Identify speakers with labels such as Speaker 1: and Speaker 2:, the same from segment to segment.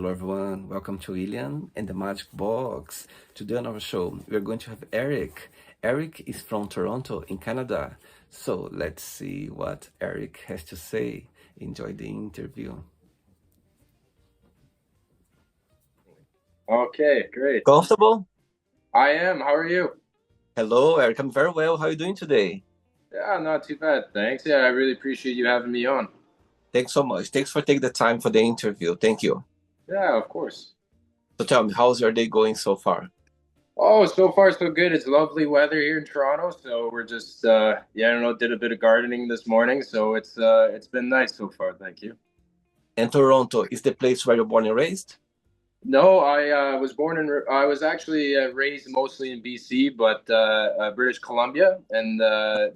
Speaker 1: Hello, everyone. Welcome to William and the Magic Box. Today on our show, we're going to have Eric. Eric is from Toronto in Canada. So let's see what Eric has to say. Enjoy the interview.
Speaker 2: Okay, great.
Speaker 1: Comfortable?
Speaker 2: I am. How are you?
Speaker 1: Hello, Eric. I'm very well. How are you doing today?
Speaker 2: Yeah, not too bad, thanks. Yeah, I really appreciate you having me on.
Speaker 1: Thanks so much. Thanks for taking the time for the interview. Thank you.
Speaker 2: Yeah, of course.
Speaker 1: So tell me, how's your day going so far?
Speaker 2: Oh, so far so good. It's lovely weather here in Toronto, so we're just yeah, I don't know, did a bit of gardening this morning, so it's been nice so far, thank you.
Speaker 1: And Toronto is the place where you're born and raised?
Speaker 2: No, I was actually raised mostly in BC, but British Columbia, and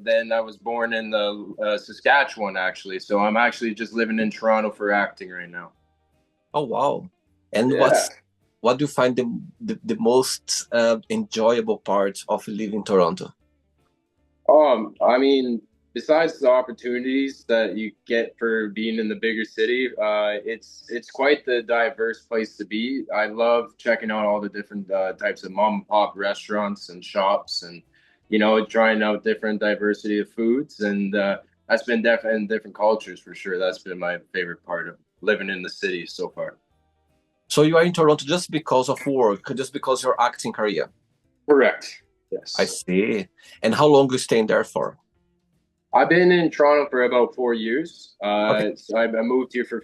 Speaker 2: then I was born in Saskatchewan actually. So I'm actually just living in Toronto for acting right now.
Speaker 1: Oh, wow. And
Speaker 2: Yeah.
Speaker 1: what do you find the most enjoyable part of living in Toronto?
Speaker 2: I mean, besides the opportunities that you get for being in the bigger city, it's quite the diverse place to be. I love checking out all the different types of mom and pop restaurants and shops, and trying out different diversity of foods, and that's been definitely in different cultures for sure. That's been my favorite part of living in the city so far.
Speaker 1: So you are in Toronto just because of work, just because your acting career.
Speaker 2: Correct.
Speaker 1: I
Speaker 2: Yes.
Speaker 1: see. And how long you staying there for?
Speaker 2: I've been in Toronto for about 4 years.
Speaker 1: Okay,
Speaker 2: I moved here for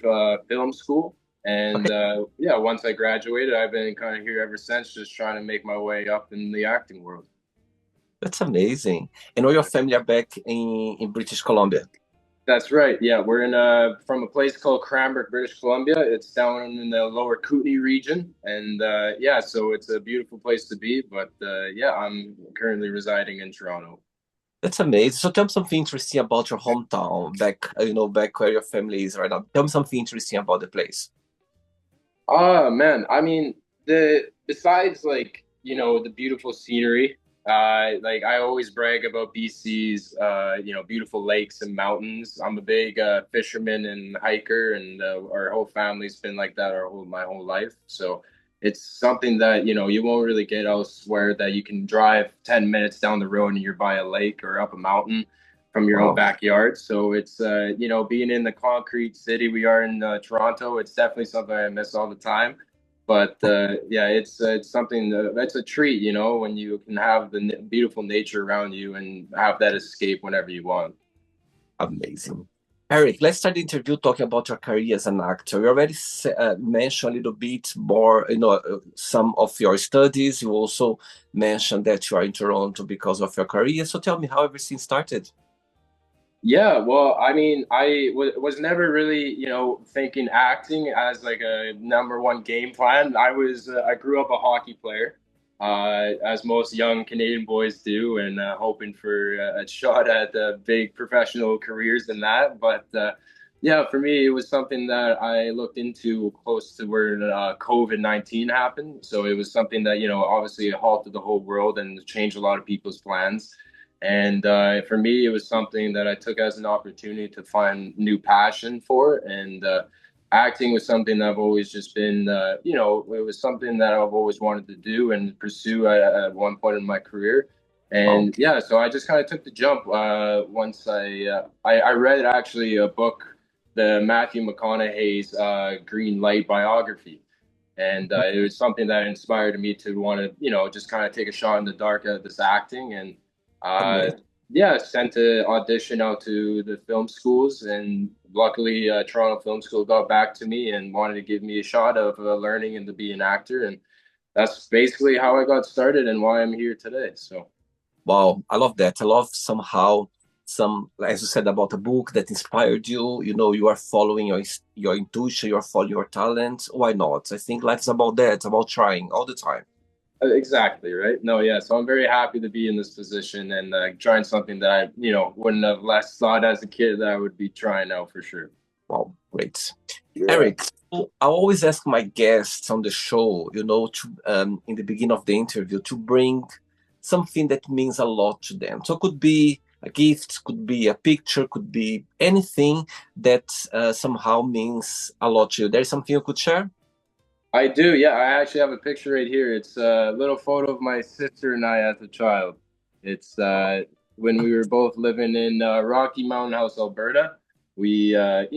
Speaker 2: film school,
Speaker 1: okay.
Speaker 2: and yeah, once I graduated, I've been kind of here ever since, just trying to make my way up in the acting world.
Speaker 1: That's amazing. And all your family are back in British Columbia.
Speaker 2: That's right. Yeah, we're in from a place called Cranbrook, British Columbia. It's down in the lower Kootenay region, and yeah, so it's a beautiful place to be. But yeah, I'm currently residing in Toronto.
Speaker 1: That's amazing. So tell me something interesting about your hometown, back, back where your family is right now. Tell me something interesting about the place.
Speaker 2: Oh man, I mean the besides like the beautiful scenery, like I always brag about BC's beautiful lakes and mountains. I'm a big fisherman and hiker, and our whole family's been like that my whole life. So it's something that you won't really get elsewhere. That you can drive 10 minutes down the road and you're by a lake or up a mountain from your own
Speaker 1: Wow.
Speaker 2: backyard. So it's being in the concrete city we are in Toronto, it's definitely something I miss all the time. But yeah, it's something that's a treat, when you can have the beautiful nature around you and have that escape whenever you want.
Speaker 1: Amazing. Eric, let's start the interview talking about your career as an actor. You already mentioned a little bit more, some of your studies. You also mentioned that you are in Toronto because of your career. So tell me how everything started.
Speaker 2: Yeah, well, I mean, was never really, thinking acting as like a number one game plan. I grew up a hockey player, as most young Canadian boys do, and hoping for a shot at big professional careers in that. But yeah, for me, it was something that I looked into close to where COVID-19 happened. So it was something that, obviously it halted the whole world and changed a lot of people's plans. And for me, it was something that I took as an opportunity to find new passion for. And acting was something that I've always just been, it was something that I've always wanted to do and pursue at one point in my career.
Speaker 1: Wow.
Speaker 2: And yeah, so I just kind of took the jump once I read actually a book, the Matthew McConaughey's Green Light biography. And it was something that inspired me to want to, just kind of take a shot in the dark at this acting. And uh,
Speaker 1: Amazing.
Speaker 2: yeah, sent an audition out to the film schools, and luckily, Toronto Film School got back to me and wanted to give me a shot of learning and to be an actor, and that's basically how I got started and why I'm here today. So,
Speaker 1: Wow, I love that. I love somehow some, as you said, about a book that inspired you. You know, you are following your intuition, you are following your talent. Why not? I think life is about that, it's about trying all the time.
Speaker 2: exactly right. No, yeah. So I'm very happy to be in this position and trying something that I, wouldn't have less thought as a kid that I would be trying now for sure.
Speaker 1: Wow, great.
Speaker 2: Yeah.
Speaker 1: Eric, so I always ask my guests on the show, in the beginning of the interview, to bring something that means a lot to them. So it could be a gift, could be a picture, could be anything that somehow means a lot to you. There is something you could share?
Speaker 2: I do, yeah. I actually have a picture right here. It's a little photo of my sister and I as a child. It's when we were both living in Rocky Mountain House, Alberta. We have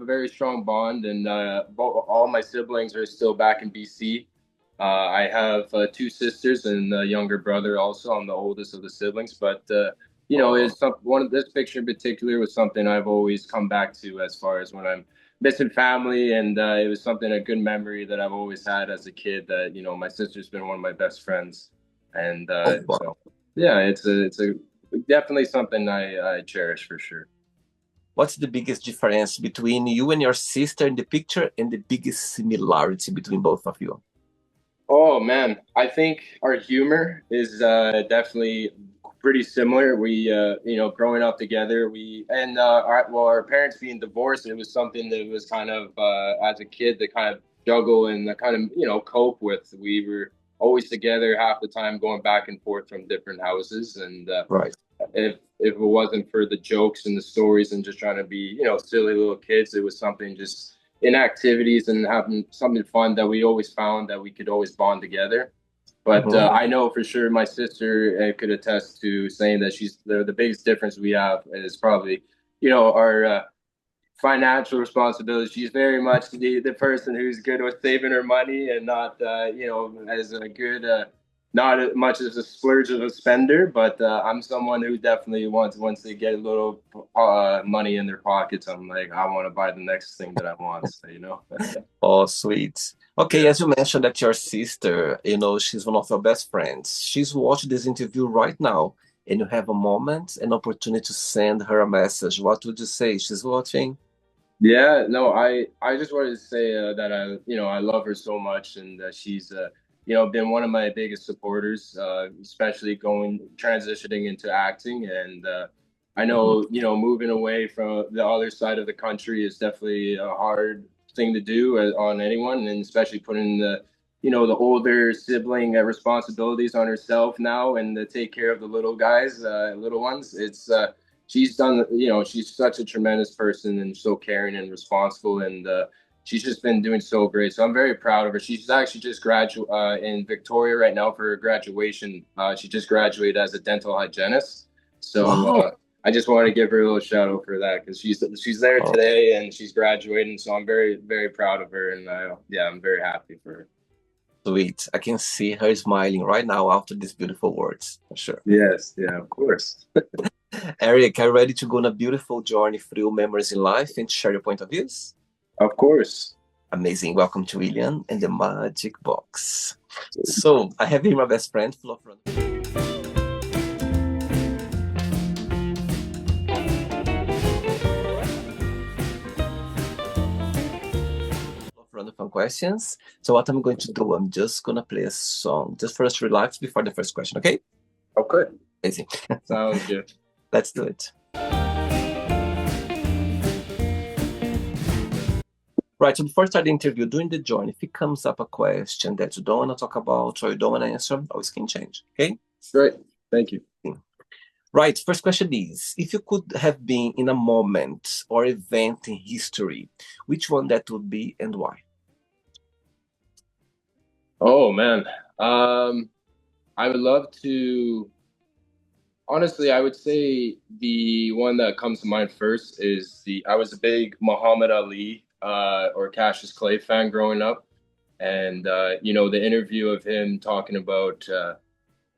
Speaker 2: a very strong bond, and all my siblings are still back in BC. I have two sisters and a younger brother also. I'm the oldest of the siblings, but
Speaker 1: Oh,
Speaker 2: it's one of this picture in particular was something I've always come back to as far as when I'm missing family, and it was something a good memory that I've always had as a kid. That my sister's been one of my best friends, and
Speaker 1: oh, wow.
Speaker 2: so yeah, it's a definitely something I cherish for sure.
Speaker 1: What's the biggest difference between you and your sister in the picture and the biggest similarity between both of you?
Speaker 2: Oh man, I think our humor is definitely pretty similar. Growing up together, our parents being divorced, it was something that was kind of as a kid to kind of juggle and kind of cope with. We were always together half the time, going back and forth from different houses, and
Speaker 1: Right.
Speaker 2: if it wasn't for the jokes and the stories and just trying to be silly little kids, it was something just in activities and having something fun that we always found that we could always bond together. But
Speaker 1: Mhm.
Speaker 2: I know for sure my sister could attest to saying that she's the biggest difference we have is probably our financial responsibility. She's very much the person who's good with saving her money and not as a good not as much as a splurge of a spender. But I'm someone who definitely once they get a little money in their pockets, I'm like I want to buy the next thing that I want. So,
Speaker 1: Oh, sweet. Okay,
Speaker 2: yeah.
Speaker 1: as you mentioned that your sister, she's one of your best friends. She's watching this interview right now, and you have a moment, an opportunity to send her a message. What would you say? She's watching?
Speaker 2: Yeah, no, I just wanted to say that I love her so much, and that she's been one of my biggest supporters, especially going transitioning into acting. And I
Speaker 1: Mhm.
Speaker 2: know moving away from the other side of the country is definitely a hard thing to do on anyone, and especially putting the older sibling responsibilities on herself now, and to take care of the little guys, little ones. It's she's done, she's such a tremendous person and so caring and responsible. And she's just been doing so great. So I'm very proud of her. She's actually just graduate in Victoria right now for her graduation. She just graduated as a dental hygienist. So
Speaker 1: Wow.
Speaker 2: I just want to give her a little shout out for that because she's there
Speaker 1: Oh,
Speaker 2: today and she's graduating. So I'm very, very proud of her. And yeah, I'm very happy for her.
Speaker 1: sweet. I can see her smiling right now after these beautiful words, for sure.
Speaker 2: Yes, yeah, of course.
Speaker 1: Eric, are you ready to go on a beautiful journey through memories in life and share your point of views?
Speaker 2: Of course.
Speaker 1: Amazing. Welcome to William and the Magic Box. So, I have here my best friend, Flo random fun questions. So, what I'm going to do, I'm just going to play a song just for us to relax before the first question, okay?
Speaker 2: Okay.
Speaker 1: Amazing.
Speaker 2: Sounds good.
Speaker 1: Let's do it. Right, so before starting the interview, during the journey, if it comes up a question that you don't want to talk about or you don't want to answer, always can change, okay?
Speaker 2: Great. Thank you.
Speaker 1: Right, first question is, if you could have been in a moment or event in history, which one that would be and why?
Speaker 2: Oh man. Um, I would love to. Honestly, I would say the one that comes to mind first is the. I was a big Muhammad Ali or Cassius Clay fan growing up, and the interview of him talking about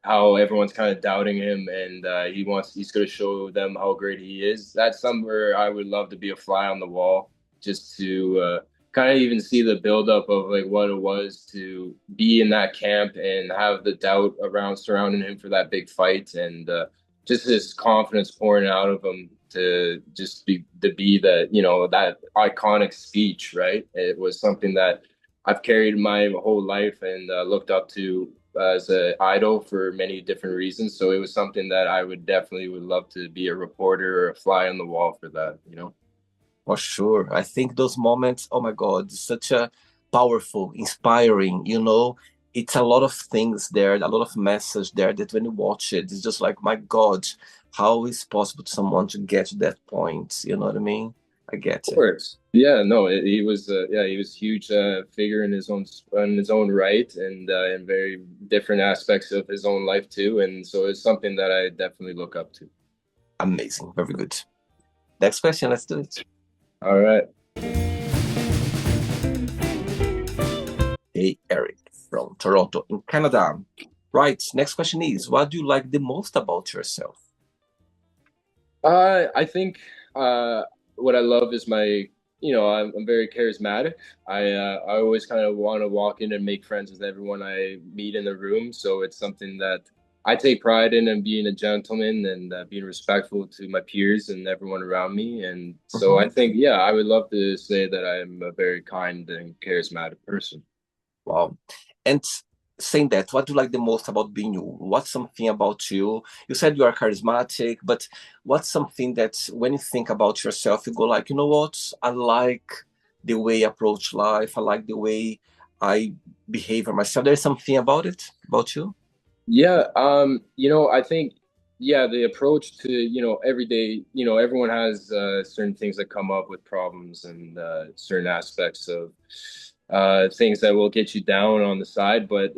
Speaker 2: how everyone's kind of doubting him, and he's going to show them how great he is. That's somewhere I would love to be a fly on the wall, just to kind of even see the buildup of like what it was to be in that camp and have the doubt around surrounding him for that big fight, and just his confidence pouring out of him to just be that that iconic speech. Right, it was something that I've carried my whole life and looked up to as an idol for many different reasons. So it was something that I would love to be a reporter or a fly on the wall for that.
Speaker 1: For sure. I think those moments, oh my God, such a powerful, inspiring, it's a lot of things there, a lot of message there that when you watch it, it's just like, my God, how is possible to someone to get to that point? You know what I mean? I get
Speaker 2: Of
Speaker 1: it.
Speaker 2: course. Yeah, no, he was yeah, he was a huge figure in his own right, and in very different aspects of his own life too. And so it's something that I definitely look up to.
Speaker 1: Amazing, very good. Next question, let's do it.
Speaker 2: All right.
Speaker 1: Hey, Eric from Toronto in Canada. Right, next question is, what do you like the most about yourself?
Speaker 2: I think what I love is my, I'm very charismatic. I always kind of want to walk in and make friends with everyone I meet in the room. So it's something that I take pride in, and being a gentleman and being respectful to my peers and everyone around me. And so I
Speaker 1: Mhm.
Speaker 2: think, yeah, I would love to say that I'm a very kind and charismatic person.
Speaker 1: Wow. And saying that, what do you like the most about being you? What's something about you? You said you are charismatic, but what's something that when you think about yourself, you go like, you know what? I like the way I approach life. I like the way I behave for myself. There's something about it, about you.
Speaker 2: Yeah, I think yeah, the approach to, every day, everyone has certain things that come up with problems and certain aspects of things that will get you down on the side, but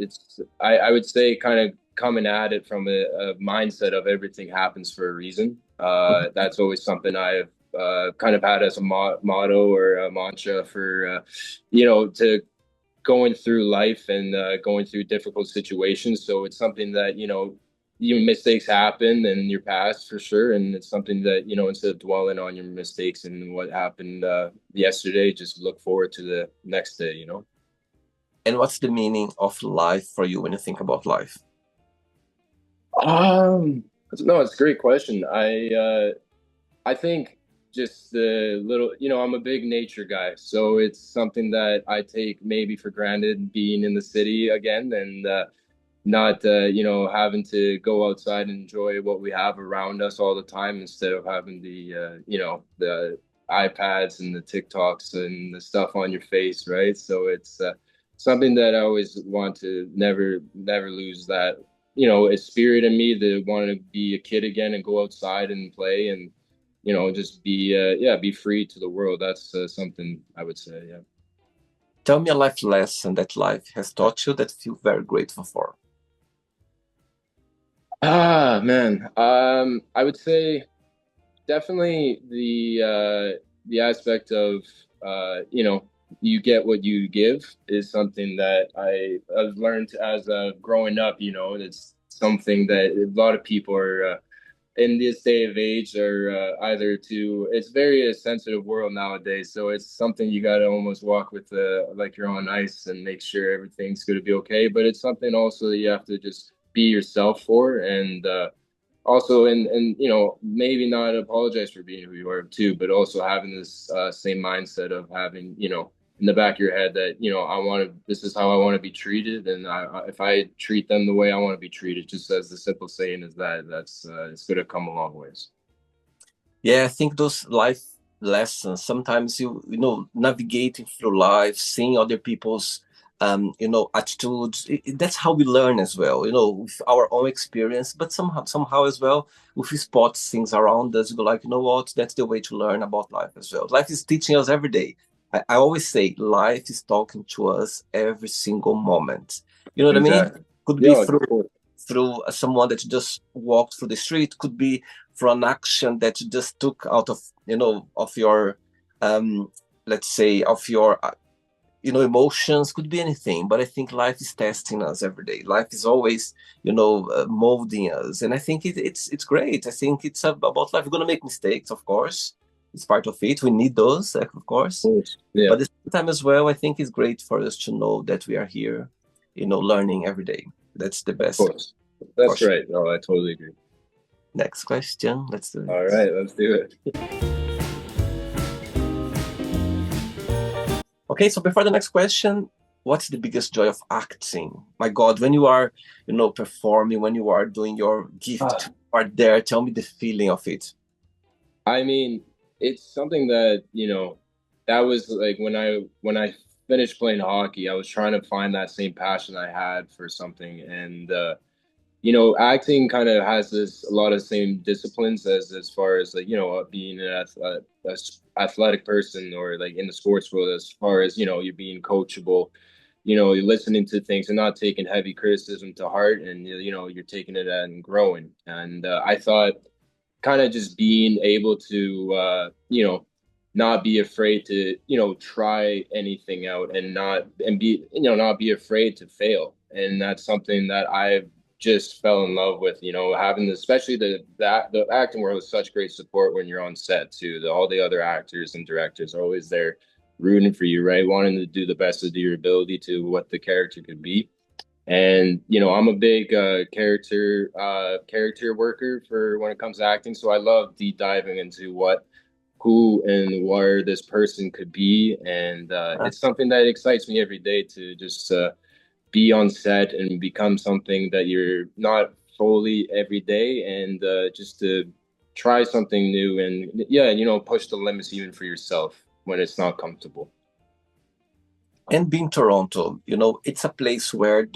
Speaker 2: I would say kind of coming at it from a mindset of everything happens for a reason. That's always something I've kind of had as a motto or a mantra for to going through life and going through difficult situations. So it's something that, even mistakes happen in your past for sure. And it's something that, instead of dwelling on your mistakes and what happened yesterday, just look forward to the next day.
Speaker 1: And what's the meaning of life for you when you think about life?
Speaker 2: Um, no, it's a great question. I think just the little, I'm a big nature guy, so it's something that I take maybe for granted being in the city again, and not having to go outside and enjoy what we have around us all the time instead of having the iPads and the TikToks and the stuff on your face, right? So it's something that I always want to never lose that a spirit in me that want to be a kid again and go outside and play and just be be free to the world. That's something I would say. Yeah.
Speaker 1: Tell me a life lesson that life has taught you that you feel very grateful for.
Speaker 2: Ah, man. I would say definitely the aspect of you get what you give is something that I've learned as growing up. It's something that a lot of people are in this day of age are either too. It's very a sensitive world nowadays, so it's something you got to almost walk with like you're on ice and make sure everything's going to be okay. But it's something also that you have to just be yourself for and. Also and maybe not apologize for being who you are too, but also having this same mindset of having in the back of your head that I want to, this is how I want to be treated, and if I treat them the way I want to be treated, just as the simple saying is that that's it's going to come a long ways.
Speaker 1: Yeah, I think those life lessons, sometimes navigating through life, seeing other people's attitudes, that's how we learn as well, with our own experience, but somehow as well, if we spot things around us, we go like, you know what, that's the way to learn about life as well. Life is teaching us every day. I always say life is talking to us every single moment. You know what I mean?
Speaker 2: Exactly.
Speaker 1: Could be
Speaker 2: Yeah, of
Speaker 1: through
Speaker 2: course.
Speaker 1: someone that just walked through the street, could be for an action that you just took out of of your um let's say of your emotions, could be anything. But I think life is testing us every day. Life is always molding us, and I think it's great. I think it's about life. We're going to make mistakes, of course. It's part of it. We need those, of
Speaker 2: Of
Speaker 1: course.
Speaker 2: course. Yeah,
Speaker 1: But at the same time as well, I think it's great for us to know that we are here, learning every day. That's the
Speaker 2: of
Speaker 1: best
Speaker 2: course.
Speaker 1: for
Speaker 2: That's
Speaker 1: sure.
Speaker 2: right. No, I totally agree.
Speaker 1: Next question. Let's do
Speaker 2: All
Speaker 1: it.
Speaker 2: right, let's do it.
Speaker 1: Okay, so before the next question, what's the biggest joy of acting? My God, when you are, performing, when you are doing your gift,
Speaker 2: Ah,
Speaker 1: are there, tell me the feeling of it.
Speaker 2: I mean, it's something that, that was like when I finished playing hockey, I was trying to find that same passion I had for something. And acting kind of has this a lot of same disciplines as far as like, being a athletic person or like in the sports world, as far as, you're being coachable, you're listening to things and not taking heavy criticism to heart, and you're taking it and growing. And I thought kind of just being able to not be afraid to try anything out, and not be afraid to fail. And that's something that I've just fell in love with, having especially the acting world is such great support when you're on set too. All the other actors and directors are always there rooting for you, right, wanting to do the best of your ability to what the character could be. And I'm a big character worker for when it comes to acting. So I love deep diving into who and where this person could be, and it's something that excites me every day to just be on set and become something that you're not fully every day, and just to try something new, and yeah, push the limits even for yourself when it's not comfortable.
Speaker 1: And being Toronto, it's a place where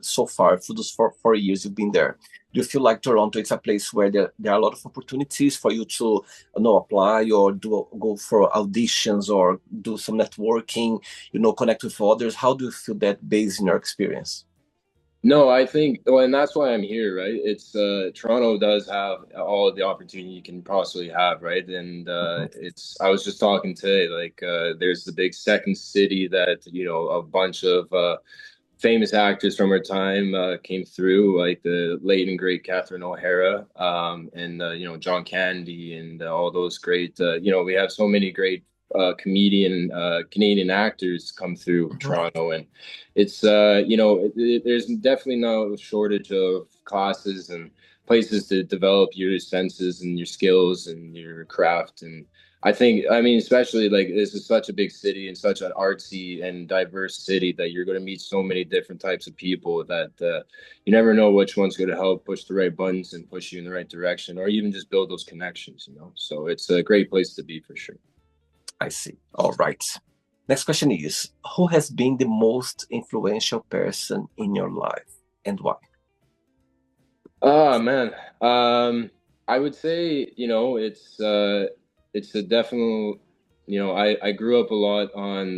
Speaker 1: so far for those 4 years you've been there, do you feel like Toronto it's a place where there are a lot of opportunities for you to apply or go for auditions or do some networking, connect with others? How do you feel that based in your experience?
Speaker 2: No, I think, well, and that's why I'm here, right? It's Toronto does have all of the opportunity you can possibly have, right? And
Speaker 1: Mhm.
Speaker 2: I was just talking today, like there's the big second city that, a bunch of famous actors from our time came through, like the late and great Catherine O'Hara, and John Candy, and all those great. We have so many great comedian Canadian actors come through
Speaker 1: Mhm.
Speaker 2: Toronto, and it's there's definitely no shortage of classes and places to develop your senses and your skills and your craft. And I mean, especially like this is such a big city and such an artsy and diverse city that you're going to meet so many different types of people that you never know which one's going to help push the right buttons and push you in the right direction, or even just build those connections. So it's a great place to be for sure.
Speaker 1: I see. All right. Next question is, who has been the most influential person in your life and why?
Speaker 2: Oh man. I would say, it's a definite, I grew up a lot on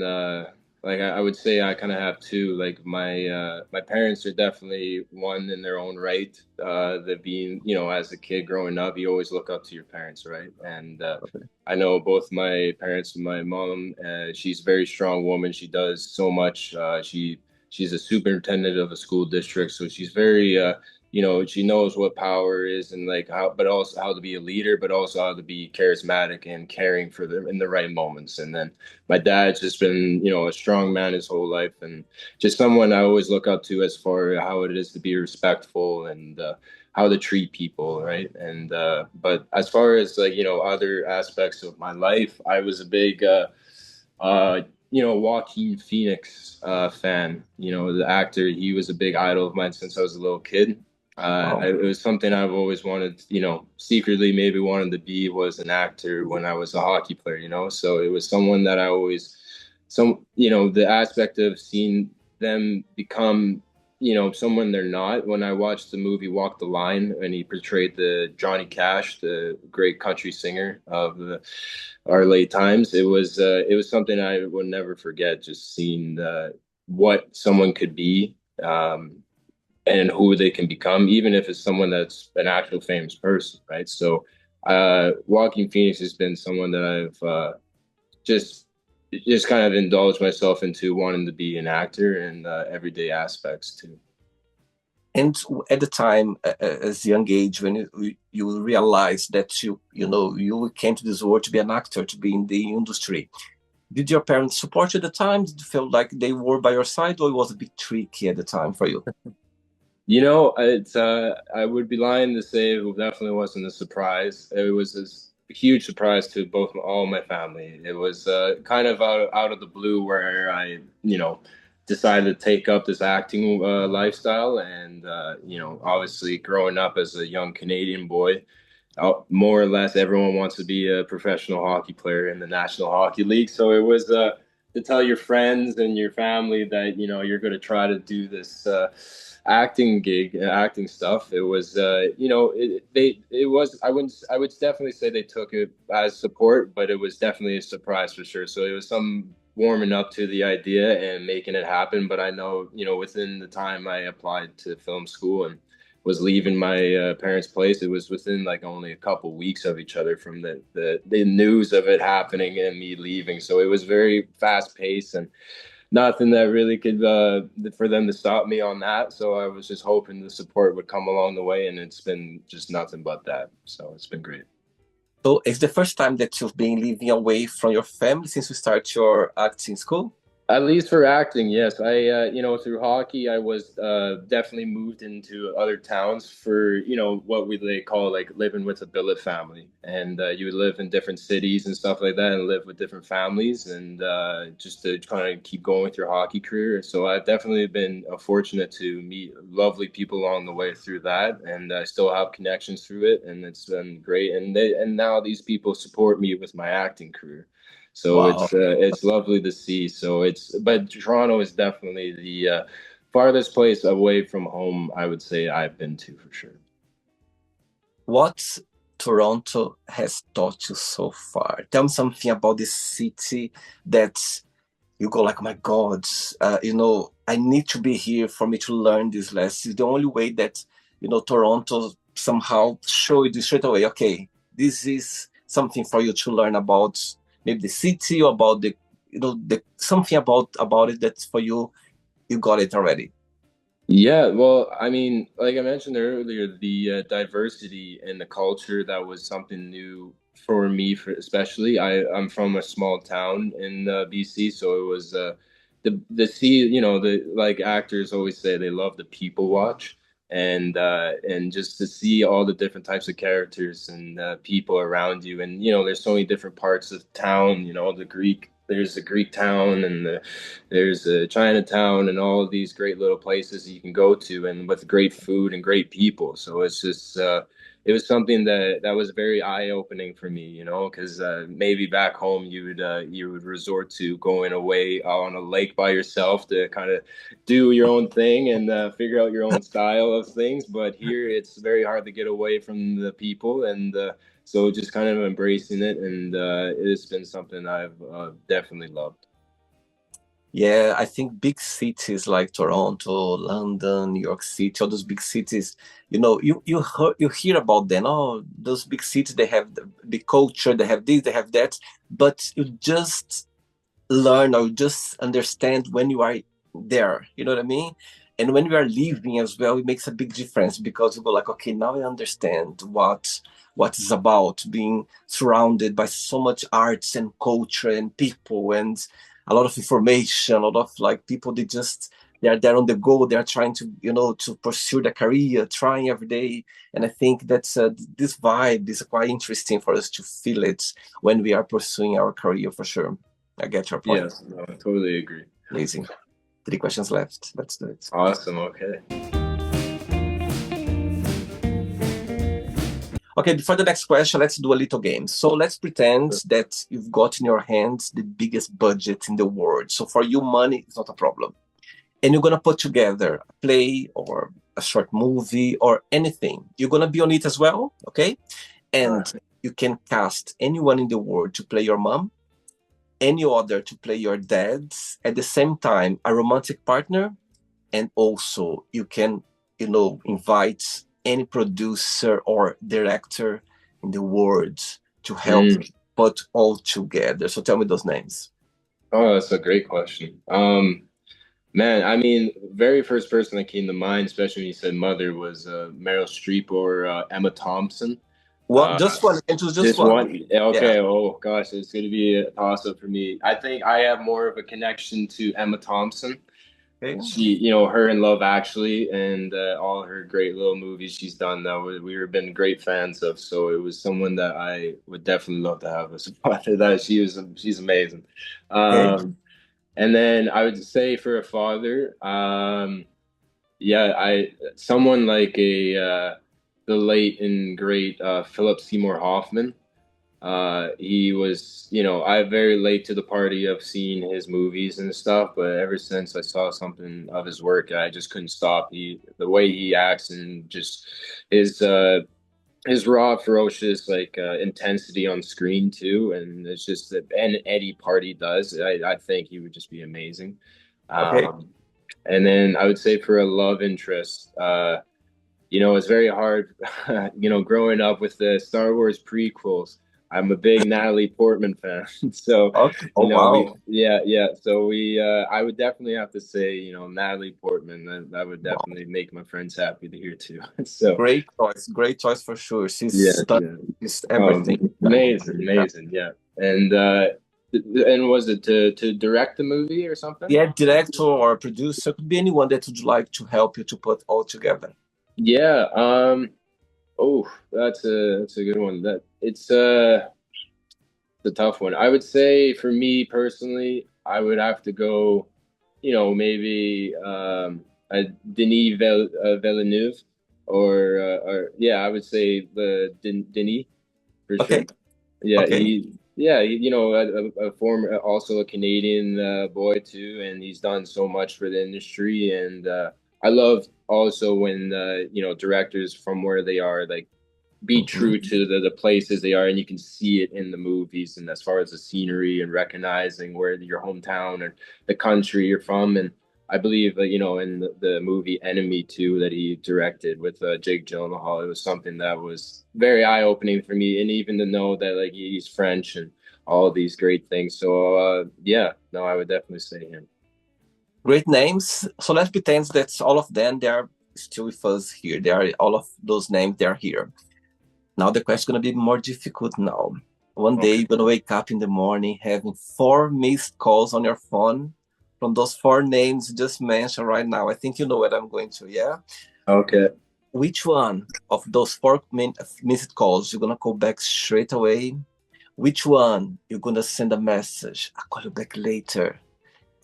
Speaker 2: like I would say I kind of have two. Like my parents are definitely one in their own right. That being, as a kid growing up, you always look up to your parents, right? And
Speaker 1: Okay.
Speaker 2: I know both my parents and my mom, she's a very strong woman. She does so much. She's a superintendent of a school district, so she's very she knows what power is, and like how, but also how to be a leader, but also how to be charismatic and caring for them in the right moments. And then my dad's just been, a strong man his whole life, and just someone I always look up to as far as how it is to be respectful, and how to treat people, right? And but as far as like, other aspects of my life, I was a big uh, Joaquin Phoenix fan. The actor. He was a big idol of mine since I was a little kid.
Speaker 1: Wow.
Speaker 2: It was something I've always wanted, secretly maybe wanted to be, was an actor when I was a hockey player. So it was someone that I always, the aspect of seeing them become, someone they're not. When I watched the movie Walk the Line, and he portrayed the Johnny Cash, the great country singer of our late times, it was something I would never forget. Just seeing what someone could be, and who they can become, even if it's someone that's an actual famous person, right? So, Joaquin Phoenix has been someone that I've just just kind of indulged myself into wanting to be an actor in everyday aspects too.
Speaker 1: And at the time, as a young age, when you realized that you came to this world to be an actor, to be in the industry, did your parents support you at the time? Did you feel like they were by your side, or it was a bit tricky at the time for you?
Speaker 2: It's I would be lying to say it definitely wasn't a surprise. It was a huge surprise to all my family. It was kind of out of the blue where I, decided to take up this acting lifestyle, and obviously growing up as a young Canadian boy, more or less everyone wants to be a professional hockey player in the National Hockey League. So it was to tell your friends and your family that you're going to try to do this acting gig, acting stuff. It was it was I would definitely say they took it as support, but it was definitely a surprise for sure. So it was some warming up to the idea and making it happen. But I know, within the time I applied to film school and was leaving my parents' place, it was within like only a couple weeks of each other from the news of it happening and me leaving. So it was very fast paced and nothing that really could for them to stop me on that. So I was just hoping the support would come along the way, and it's been just nothing but that. So it's been great.
Speaker 1: So it's the first time that you've been living away from your family since you start your acting school?
Speaker 2: At least for acting, yes. Through hockey, I was definitely moved into other towns for, what they call like living with a billet family. And you would live in different cities and stuff like that and live with different families and just to kind of keep going with your hockey career. So I've definitely been fortunate to meet lovely people along the way through that. And I still have connections through it. And it's been great. And now these people support me with my acting career. So
Speaker 1: Wow.
Speaker 2: it's lovely to see. But Toronto is definitely the farthest place away from home I would say I've been to for sure.
Speaker 1: What Toronto has taught you so far? Tell me something about this city that you go like, oh my God, I need to be here for me to learn this lesson. It's the only way that, Toronto somehow showed you straight away, okay, this is something for you to learn about maybe the city or about the something about it that's for you, you got it already.
Speaker 2: Yeah, well, I mean, like I mentioned earlier, the diversity in the culture, that was something new for me, for especially. I'm from a small town in BC, so it was the see, the like actors always say they love the people watch, and just to see all the different types of characters and people around you, and there's so many different parts of town, there's a Greek town and there's a Chinatown and all of these great little places you can go to and with great food and great people. So it's just it was something that was very eye-opening for me, because maybe back home you would resort to going away on a lake by yourself to kind of do your own thing and figure out your own style of things. But here it's very hard to get away from the people and so just kind of embracing it, and it's been something I've definitely loved.
Speaker 1: Yeah, I think big cities like Toronto, London, New York City, all those big cities, you hear about them. Oh, those big cities, they have the big culture, they have this, they have that, but you just learn or just understand when you are there. You know what I mean? And when you are leaving as well, it makes a big difference because you go like, okay, now I understand what is about being surrounded by so much arts and culture and people and a lot of information, a lot of like people they are there on the go, they are trying to to pursue their career, trying every day. And I think that's this vibe is quite interesting for us to feel it when we are pursuing our career for sure. I get your point.
Speaker 2: Yes, no, I totally agree.
Speaker 1: Amazing. Three questions left. Let's do it.
Speaker 2: Awesome. Okay.
Speaker 1: Okay, before the next question, let's do a little game. So let's pretend that you've got in your hands the biggest budget in the world. So for you, money is not a problem. And you're going to put together a play or a short movie or anything. You're going to be on it as well, okay?
Speaker 2: All
Speaker 1: And
Speaker 2: right.
Speaker 1: you can cast anyone in the world to play your mom, any other to play your dad, at the same time, a romantic partner, and also you can invite any producer or director in the world to help
Speaker 2: Mm.
Speaker 1: put all together. So tell me those names.
Speaker 2: Oh, that's a great question. Man, I mean, very first person that came to mind, especially when you said mother, was Meryl Streep or Emma Thompson.
Speaker 1: One,
Speaker 2: Uh,
Speaker 1: just one. You can choose just
Speaker 2: Just
Speaker 1: one.
Speaker 2: one.
Speaker 1: Yeah.
Speaker 2: Okay. Oh gosh, it's going to be a toss up for me. I think I have more of a connection to Emma Thompson.
Speaker 1: Okay.
Speaker 2: She, her in Love Actually, and all her great little movies she's done that we've been great fans of. So it was someone that I would definitely love to have as a father. That she's amazing.
Speaker 1: Okay.
Speaker 2: And then I would say for a father, yeah, I someone like a the late and great Philip Seymour Hoffman. He was, I'm very late to the party of seeing his movies and stuff, but ever since I saw something of his work, I just couldn't stop. The way he acts and just his uh his raw, ferocious intensity on screen too, and it's just that and any part he does, I think he would just be amazing.
Speaker 1: Okay.
Speaker 2: Um, and then I would say for a love interest, it's very hard, growing up with the Star Wars prequels. I'm a big Natalie Portman fan. So,
Speaker 1: Okay. Oh, wow.
Speaker 2: I would definitely have to say, Natalie Portman. That would
Speaker 1: Wow.
Speaker 2: definitely make my friends happy to hear too. So,
Speaker 1: Great choice. Great choice for sure. She's
Speaker 2: yeah,
Speaker 1: stunning.
Speaker 2: yeah.
Speaker 1: She's everything.
Speaker 2: Amazing,
Speaker 1: Yeah.
Speaker 2: amazing. Yeah. And was it to direct the movie or something?
Speaker 1: Yeah, director or producer could be anyone that would like to help you to put all together.
Speaker 2: Yeah. Oh, that's a good one. That it's a tough one. I would say for me personally, I would have to go, maybe Villeneuve, or yeah, I would say the Denis for sure.
Speaker 1: Okay.
Speaker 2: Yeah,
Speaker 1: Okay.
Speaker 2: a former, also a Canadian boy too, and he's done so much for the industry. And I love also when directors from where they are like be
Speaker 1: Hmm.
Speaker 2: true to the places they are, and you can see it in the movies, and as far as the scenery and recognizing where your hometown and the country you're from. And I believe that in the movie Enemy 2 that he directed with Jake Gyllenhaal, it was something that was very eye-opening for me, and even to know that like he's French and all of these great things. So yeah, no, I would definitely say him.
Speaker 1: Great names. So let's pretend that all of them they are still with us here. They are all of those names. They are here. Now the question is gonna be more difficult now. One day
Speaker 2: Okay.
Speaker 1: you're gonna wake up in the morning having four missed calls on your phone from those four names you just mentioned right now. I think you know what I'm going to, yeah?
Speaker 2: Okay.
Speaker 1: Which one of those four missed calls you're gonna call back straight away? Which one you're gonna send a message? I'll call you back later.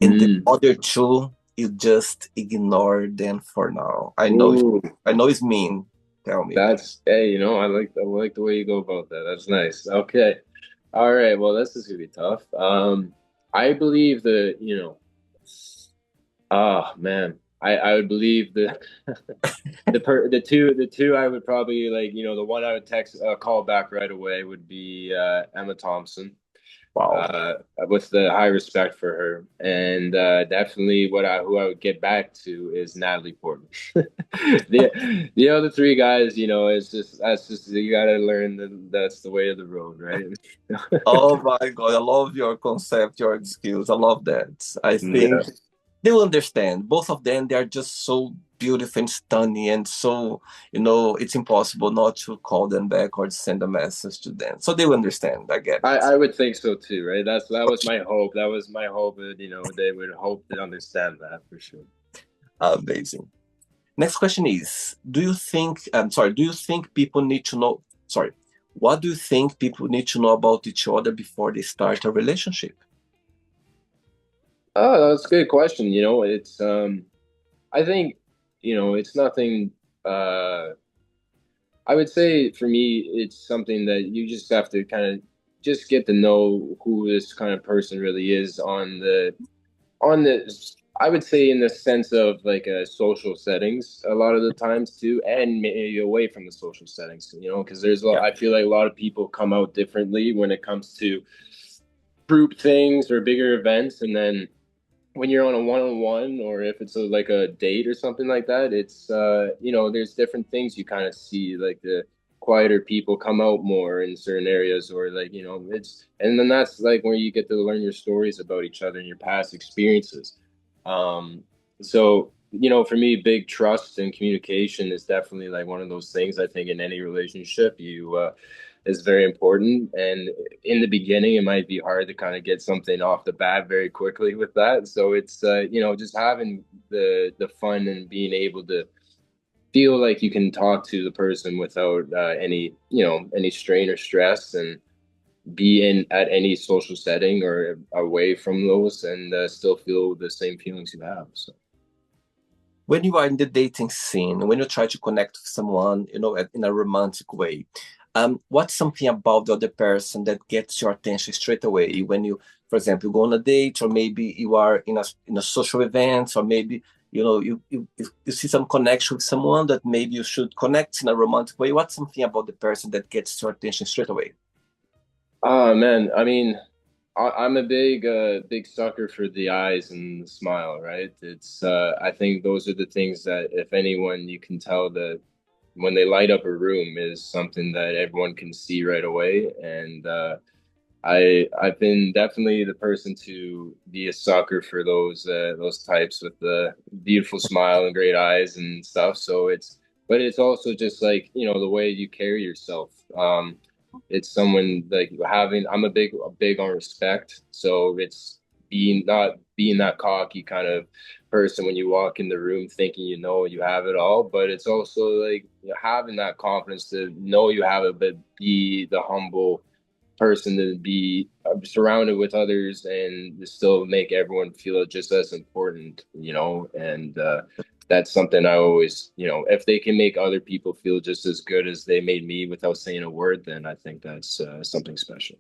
Speaker 1: And the
Speaker 2: Mm.
Speaker 1: other two, you just ignore them for now.
Speaker 2: Ooh.
Speaker 1: I know it's mean. Tell me.
Speaker 2: That's hey, I like the way you go about that. That's nice. Okay. All right. Well, this is gonna be tough. I believe that, oh man, I would believe that the two I would probably like, the one I would text call back right away would be Emma Thompson,
Speaker 1: Wow.
Speaker 2: uh, with the high respect for her, and definitely who I would get back to is Natalie Portman. The other three guys, that's just you gotta learn that that's the way of the road, right?
Speaker 1: Oh my God, I love your concept, your skills. I love that. I think
Speaker 2: Yeah,
Speaker 1: they will understand. Both of them, they are just so beautiful and stunning, and so, it's impossible not to call them back or send a message to them. So they will understand. I get
Speaker 2: I
Speaker 1: it.
Speaker 2: I would think so too, right? That was my hope. That was my hope that they would hope to understand that for sure.
Speaker 1: Amazing. Next question is, do you think people need to know, sorry, what do you think people need to know about each other before they start a relationship?
Speaker 2: Oh, that's a good question. I think, it's nothing. I would say for me, it's something that you just have to kind of just get to know who this kind of person really is on the I would say in the sense of like social settings a lot of the times too, and maybe away from the social settings, because
Speaker 1: Yeah.
Speaker 2: I feel like a lot of people come out differently when it comes to group things or bigger events, and then when you're on a one-on-one or if it's like a date or something like that, it's there's different things you kind of see, like the quieter people come out more in certain areas, or like it's and then that's like where you get to learn your stories about each other and your past experiences. So for me, big trust and communication is definitely like one of those things. I think in any relationship, you is very important. And in the beginning, it might be hard to kind of get something off the bat very quickly with that. So it's just having the fun and being able to feel like you can talk to the person without any strain or stress, and be in at any social setting or away from those, and still feel the same feelings you have. So.
Speaker 1: When you are in the dating scene, when you try to connect with someone, in a romantic way, What's something about the other person that gets your attention straight away when you, for example, you go on a date, or maybe you are in a social event, or maybe you see some connection with someone that maybe you should connect in a romantic way. What's something about the person that gets your attention straight away?
Speaker 2: Oh man, I mean, I'm a big sucker for the eyes and the smile, right? I think those are the things that if anyone you can tell that when they light up a room is something that everyone can see right away. And I've been definitely the person to be a sucker for those types with the beautiful smile and great eyes and stuff. But it's also just like, the way you carry yourself. It's someone like having, I'm a big on respect. So it's not being that cocky kind of person when you walk in the room thinking you have it all, but it's also like having that confidence to know you have it, but be the humble person to be surrounded with others and to still make everyone feel just as important. And that's something I always, if they can make other people feel just as good as they made me without saying a word, then I think that's something special.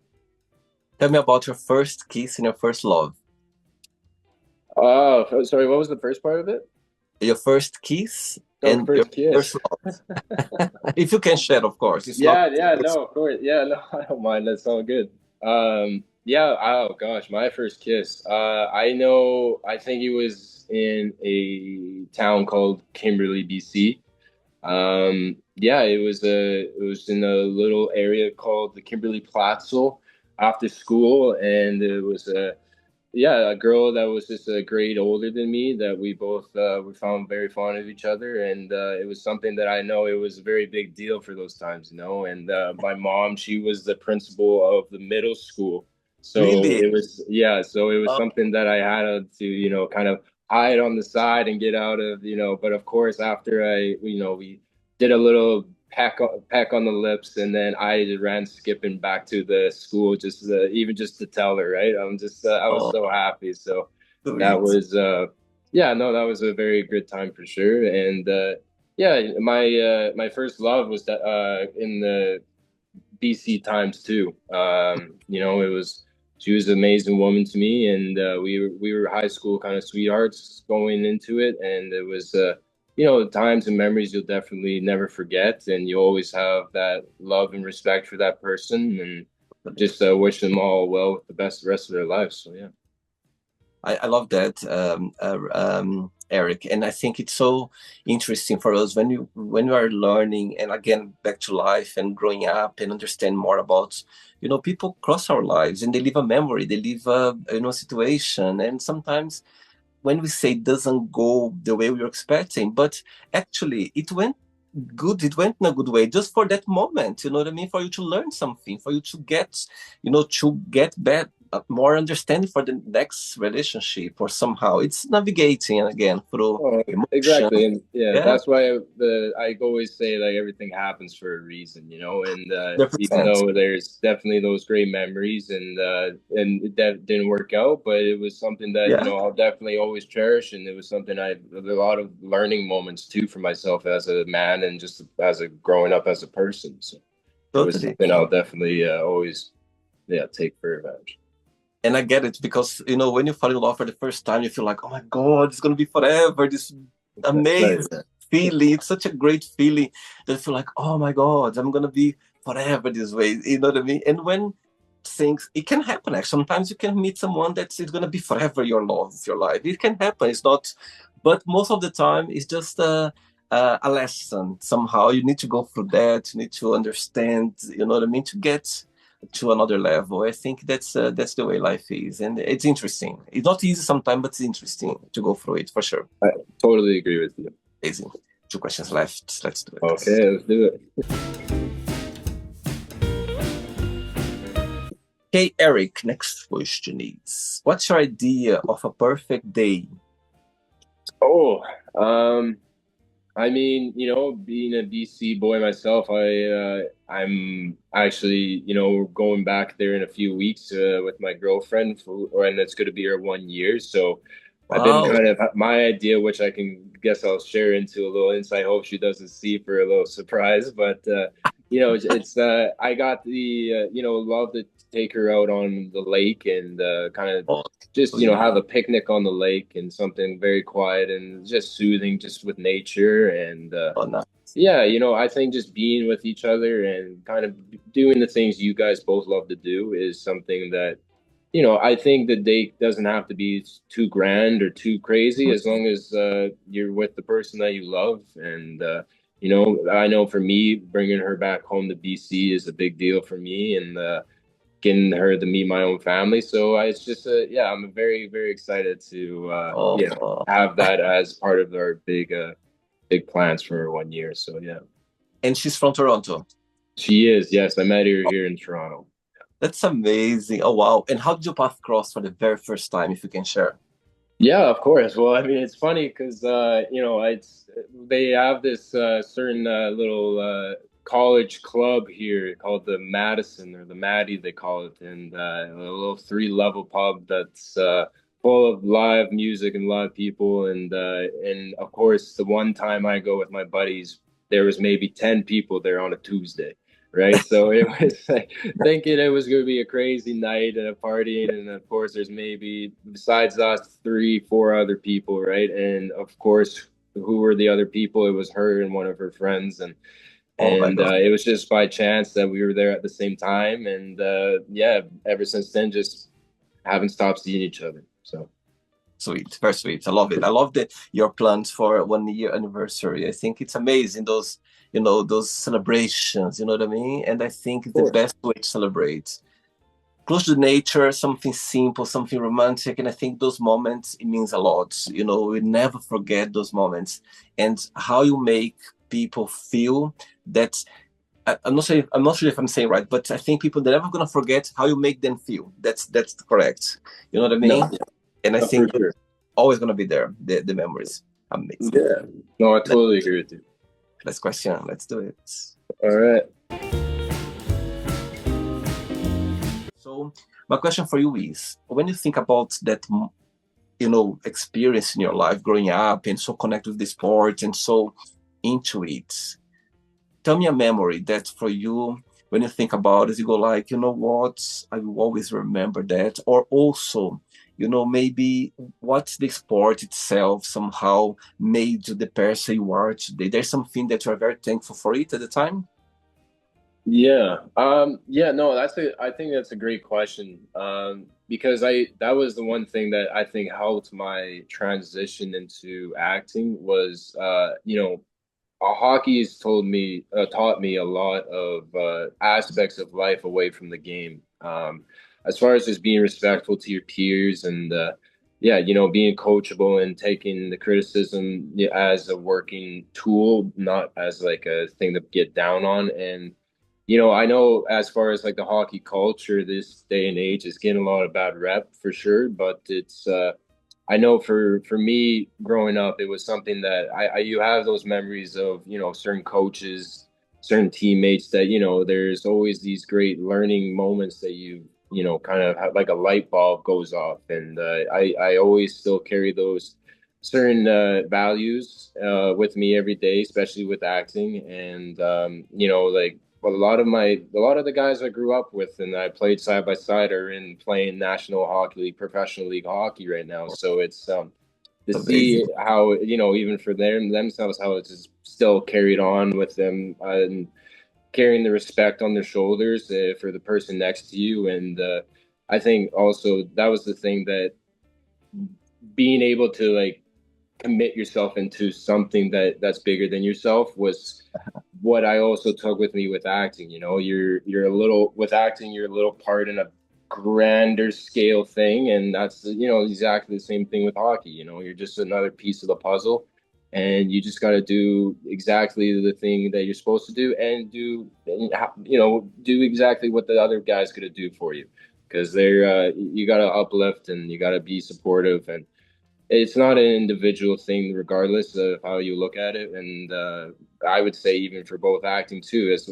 Speaker 1: Tell me about your first kiss and your first love.
Speaker 2: Oh, sorry, what was the first part of it?
Speaker 1: Your first kiss
Speaker 2: Oh,
Speaker 1: and your
Speaker 2: first
Speaker 1: first
Speaker 2: kiss.
Speaker 1: love. If you can share, of course. It's not.
Speaker 2: Yeah, yeah, no, of course. Yeah, no, I don't mind. That's all good. Yeah, oh gosh, my first kiss. I think it was in a town called Kimberley, BC. Yeah, it was in a little area called the Kimberley Plateau after school, and it was a girl that was just a grade older than me that we found very fond of each other, and it was something that I know it was a very big deal for those times. And my mom, she was the principal of the middle school, so
Speaker 1: Really?
Speaker 2: it was
Speaker 1: Oh,
Speaker 2: something that I had to kind of hide on the side and get out of. But of course after we did a little peck on the lips, and then I just ran skipping back to the school, just even just to tell her, right? I was
Speaker 1: oh,
Speaker 2: so happy. So that
Speaker 1: sweet.
Speaker 2: was yeah, no, that was a very good time for sure. And yeah, my first love was that in the BC times too. It was she was an amazing woman to me, and we were high school kind of sweethearts going into it, and it was times and memories you'll definitely never forget, and you always have that love and respect for that person, and just wish them all well with the best rest of their lives. So yeah.
Speaker 1: I love that, Eric, and I think it's so interesting for us when you are learning, and again back to life and growing up and understand more about, people cross our lives and they leave a memory, they leave a situation, and sometimes when we say it doesn't go the way we were expecting, but actually it went good, it went in a good way just for that moment, you know what I mean, for you to learn something, for you to get, to get back more understanding for the next relationship, or somehow it's navigating again through
Speaker 2: Oh,
Speaker 1: emotion.
Speaker 2: exactly, and yeah,
Speaker 1: Yeah,
Speaker 2: that's why I always say like everything happens for a reason. And even
Speaker 1: 100%.
Speaker 2: though there's definitely those great memories, and it didn't work out, but it was something that
Speaker 1: Yeah,
Speaker 2: I'll definitely always cherish, and it was something a lot of learning moments too for myself as a man and just as a growing up as a person. So it was
Speaker 1: totally.
Speaker 2: something I'll definitely always take for advantage.
Speaker 1: And I get it because when you fall in love for the first time, you feel like, oh my God, it's gonna be forever. This
Speaker 2: Right.
Speaker 1: amazing feeling. It's such a great feeling that you feel like, oh my God, I'm gonna be forever this way. You know what I mean? And when things, it can happen. Actually, sometimes you can meet someone that's it's gonna be forever your love, your life. It can happen. It's not, but most of the time, it's just a lesson. Somehow, you need to go through that. You need to understand. You know what I mean? To get to another level. I think that's the way life is, and it's interesting. It's not easy sometimes, but it's interesting to go through it for sure.
Speaker 2: I totally agree with you.
Speaker 1: Amazing. Two questions left. Let's do it.
Speaker 2: Okay, let's do it.
Speaker 1: Okay, Eric. Next question is: what's your idea of a perfect day?
Speaker 2: Oh, um, I mean, being a BC boy myself, I'm actually, going back there in a few weeks with my girlfriend, and it's going to be her 1 year. So I've been
Speaker 1: Wow.
Speaker 2: kind of my idea, which I can guess I'll share into a little insight. Hope she doesn't see for a little surprise, but I got the love to take her out on the lake and kind of
Speaker 1: Oh,
Speaker 2: just
Speaker 1: sweet.
Speaker 2: have a picnic on the lake and something very quiet and just soothing, just with nature. And
Speaker 1: Oh, nice.
Speaker 2: yeah, I think just being with each other and kind of doing the things you guys both love to do is something that, I think the date doesn't have to be too grand or too crazy, as long as you're with the person that you love. And I know for me, bringing her back home to BC is a big deal for me, and getting her to meet my own family. So it's just yeah, I'm very, very excited to
Speaker 1: Oh,
Speaker 2: have that as part of our big plans for 1 year. So yeah,
Speaker 1: and she's from Toronto.
Speaker 2: she is. Yes, I met her here in Toronto.
Speaker 1: That's amazing. Oh, wow. And how did you path cross for the very first time, if you can share?
Speaker 2: Yeah, of course. Well, I mean, it's funny because it's they have this certain little college club here called the Madison, or the Maddie they call it, and a little three-level pub that's full of live music and live people, and of course, the one time I go with my buddies, there was maybe 10 people there on a Tuesday. Right, so it was like thinking it was going to be a crazy night and a partying, and of course, there's maybe besides us three, four other people, right? And of course, who were the other people? It was her and one of her friends, and
Speaker 1: Oh my
Speaker 2: and
Speaker 1: God.
Speaker 2: it was just by chance that we were there at the same time, and yeah, ever since then, just haven't stopped seeing each other. So
Speaker 1: Sweet, very sweet. I love it. I love your plans for 1 year anniversary. I think it's amazing those, those celebrations, you know what I mean? And I think
Speaker 2: of
Speaker 1: it's the
Speaker 2: course,
Speaker 1: best way to celebrate. Close to nature, something simple, something romantic. And I think those moments, it means a lot. We never forget those moments and how you make people feel that I'm not sure if I'm saying right, but I think people they're never gonna forget how you make them feel. That's correct. You know what I
Speaker 2: no,
Speaker 1: mean? And I
Speaker 2: for
Speaker 1: think
Speaker 2: sure,
Speaker 1: always gonna be there. The memories. Amazing.
Speaker 2: yeah, no, I
Speaker 1: Let-
Speaker 2: totally agree with you.
Speaker 1: Last question. Let's do it.
Speaker 2: All right.
Speaker 1: So my question for you is, when you think about that, experience in your life growing up and so connected with the sport and so into it, tell me a memory that for you, when you think about it, you go like, you know what, I will always remember that. Or also, maybe what the sport itself somehow made you the person you are today. There's something that you are very thankful for it at the time.
Speaker 2: Yeah. Yeah, no, I think that's a great question. Because that was the one thing that I think helped my transition into acting was, hockey has taught me a lot of aspects of life away from the game. As far as just being respectful to your peers and yeah, being coachable and taking the criticism, yeah, as a working tool, not as like a thing to get down on. And I know as far as like the hockey culture this day and age is getting a lot of bad rep for sure, but it's I know for me growing up, it was something that you have those memories of, certain coaches, certain teammates that, there's always these great learning moments that kind of have like a light bulb goes off. And I always still carry those certain values with me every day, especially with acting. And, like a lot of the guys I grew up with and I played side by side are in playing National Hockey League, Professional League hockey right now. So it's to
Speaker 1: Amazing.
Speaker 2: see how, even for themselves, how it's just still carried on with them, and carrying the respect on their shoulders for the person next to you. And I think also that was the thing, that being able to like commit yourself into something that's bigger than yourself was what I also took with me with acting. You're a little with acting, you're a little part in a grander scale thing, and that's exactly the same thing with hockey. You're just another piece of the puzzle, and you just got to do exactly the thing that you're supposed to do, and do exactly what the other guy's gonna do for you, because they're you got to uplift and you got to be supportive, and it's not an individual thing regardless of how you look at it. And I would say even for both acting too, as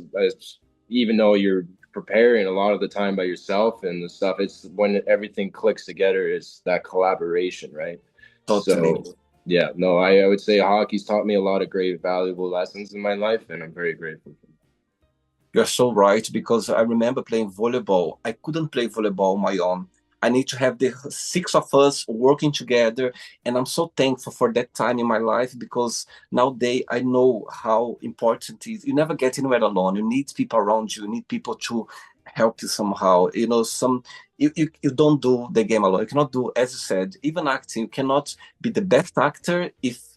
Speaker 2: even though you're preparing a lot of the time by yourself and the stuff, it's when everything clicks together, it's that collaboration, right?
Speaker 1: Totally.
Speaker 2: So yeah, no, I would say hockey's taught me a lot of great valuable lessons in my life, and I'm very grateful for
Speaker 1: You're so right, because I remember playing volleyball. I couldn't play volleyball on my own. I need to have the six of us working together. And I'm so thankful for that time in my life, because nowadays I know how important it is. You never get anywhere alone. You need people around you. You need people to help you somehow. You don't do the game alone. You cannot do, as you said, even acting. You cannot be the best actor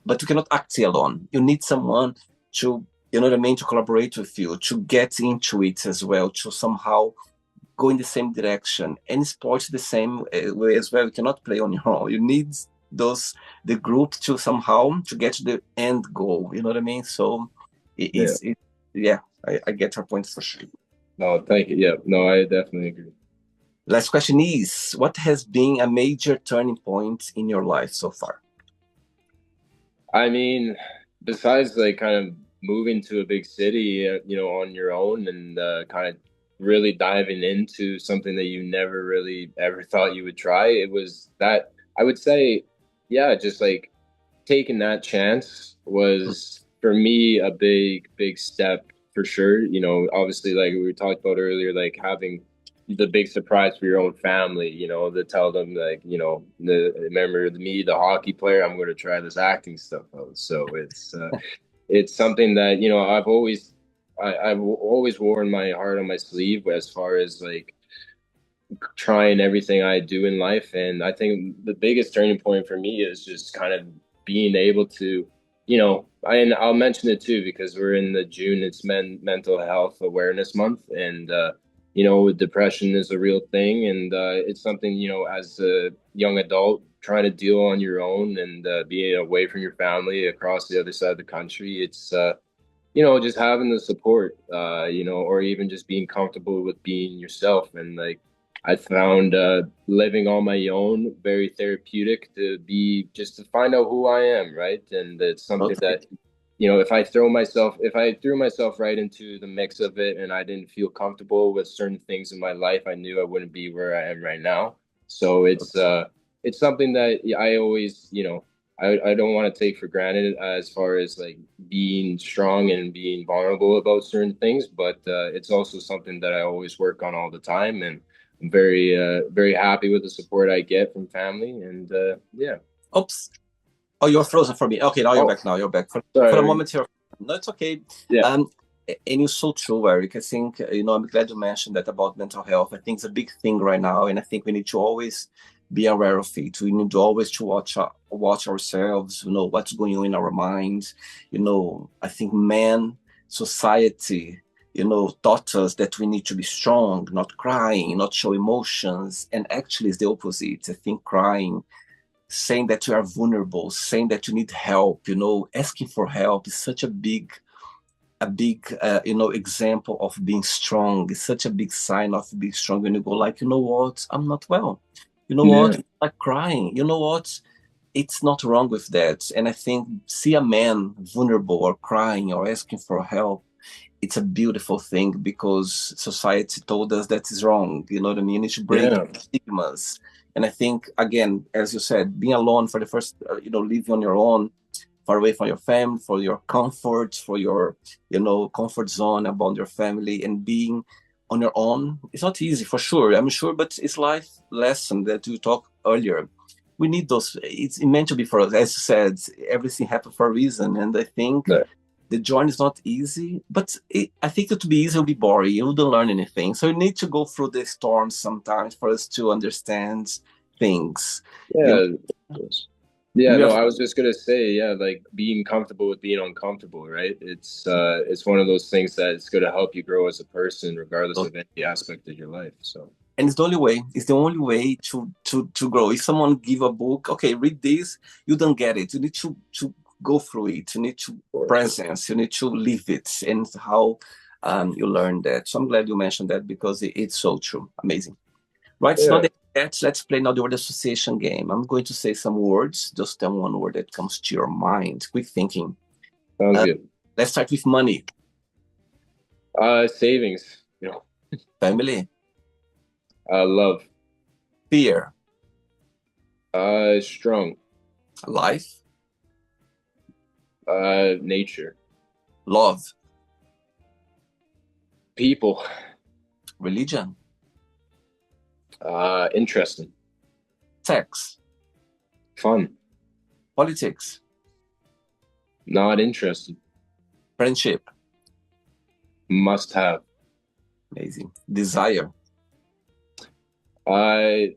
Speaker 1: but you cannot act alone. You need someone to, you know what I mean, to collaborate with you, to get into it as well, to somehow go in the same direction. And sports the same way as well. You cannot play on your own. You need the group to somehow to get to the end goal. You know what I mean? So
Speaker 2: Yeah.
Speaker 1: yeah, I get your point for sure.
Speaker 2: No, thank you. Yeah, no, I definitely agree.
Speaker 1: Last question is, what has been a major turning point in your life so far?
Speaker 2: I mean, besides like kind of moving to a big city, on your own and kind of really diving into something that you never really ever thought you would try, it was that I would say, yeah, just like taking that chance was for me a big, big step for sure. Obviously, like we talked about earlier, like having the big surprise for your own family, to tell them like, remember me, the hockey player, I'm going to try this acting stuff out. So it's something that, I've always worn my heart on my sleeve as far as like trying everything I do in life. And I think the biggest turning point for me is just kind of being able to, and I'll mention it too because we're in the June, it's mental health awareness month, and depression is a real thing, and it's something as a young adult trying to deal on your own and being away from your family across the other side of the country. It's just having the support, or even just being comfortable with being yourself. And like, I found living on my own very therapeutic to be just to find out who I am, right? And it's something
Speaker 1: Okay.
Speaker 2: that, if I threw myself right into the mix of it and I didn't feel comfortable with certain things in my life, I knew I wouldn't be where I am right now. So it's something that I always, I don't want to take for granted as far as like being strong and being vulnerable about certain things, but it's also something that I always work on all the time, and I'm very very happy with the support I get from family, and yeah.
Speaker 1: Oops. Oh, you're frozen for me. Okay, now you're
Speaker 2: Oh,
Speaker 1: back. Now you're back. For a
Speaker 2: sorry.
Speaker 1: moment here. No, it's okay.
Speaker 2: Yeah,
Speaker 1: Um, and you're so true, Eric. I think, I'm glad you mentioned that about mental health. I think it's a big thing right now, and I think we need to always be aware of it. We need to always to watch ourselves, what's going on in our minds. I think society, taught us that we need to be strong, not crying, not show emotions. And actually it's the opposite. I think crying, saying that you are vulnerable, saying that you need help, asking for help is such a big example of being strong. It's such a big sign of being strong when you go like, you know what, I'm not well. You know what,
Speaker 2: yeah,
Speaker 1: like crying. You know what, it's not wrong with that. And I think see a man vulnerable or crying or asking for help, it's a beautiful thing, because society told us that is wrong. You know what I mean? You need to break
Speaker 2: yeah,
Speaker 1: stigmas. And I think, again, as you said, being alone for the first, living on your own, far away from your family, for your comfort, for your, comfort zone about your family, and being on your own, it's not easy for sure. I'm sure, but it's life lesson that you talked earlier. We need those. It's meant to be for us. As you said, everything happened for a reason. And I think
Speaker 2: yeah,
Speaker 1: the journey is not easy, but I think it to be easy will be boring. You wouldn't learn anything. So you need to go through the storms sometimes for us to understand things. You know,
Speaker 2: yeah. Of course. Yeah,
Speaker 1: we
Speaker 2: no,
Speaker 1: are
Speaker 2: I was just gonna say, yeah, like being comfortable with being uncomfortable, right? It's one of those things that it's gonna help you grow as a person, regardless of any aspect of your life. So,
Speaker 1: and it's the only way. It's the only way to grow. If someone give a book, okay, read this, you don't get it. You need to go through it. You need to
Speaker 2: of course.
Speaker 1: presence. You need to live it, and how you learn that. So I'm glad you mentioned that, because it's so true. Amazing. Right, so now
Speaker 2: Yeah,
Speaker 1: let's play now the word association game. I'm going to say some words. Just tell one word that comes to your mind. Quick thinking.
Speaker 2: sounds
Speaker 1: Uh,
Speaker 2: good.
Speaker 1: let's start with money,
Speaker 2: Savings,
Speaker 1: family,
Speaker 2: love,
Speaker 1: fear,
Speaker 2: strong,
Speaker 1: life,
Speaker 2: nature,
Speaker 1: love,
Speaker 2: People.
Speaker 1: Religion.
Speaker 2: Interesting.
Speaker 1: Sex.
Speaker 2: Fun.
Speaker 1: Politics.
Speaker 2: Not interested.
Speaker 1: Friendship.
Speaker 2: Must have.
Speaker 1: Amazing. Desire.
Speaker 2: I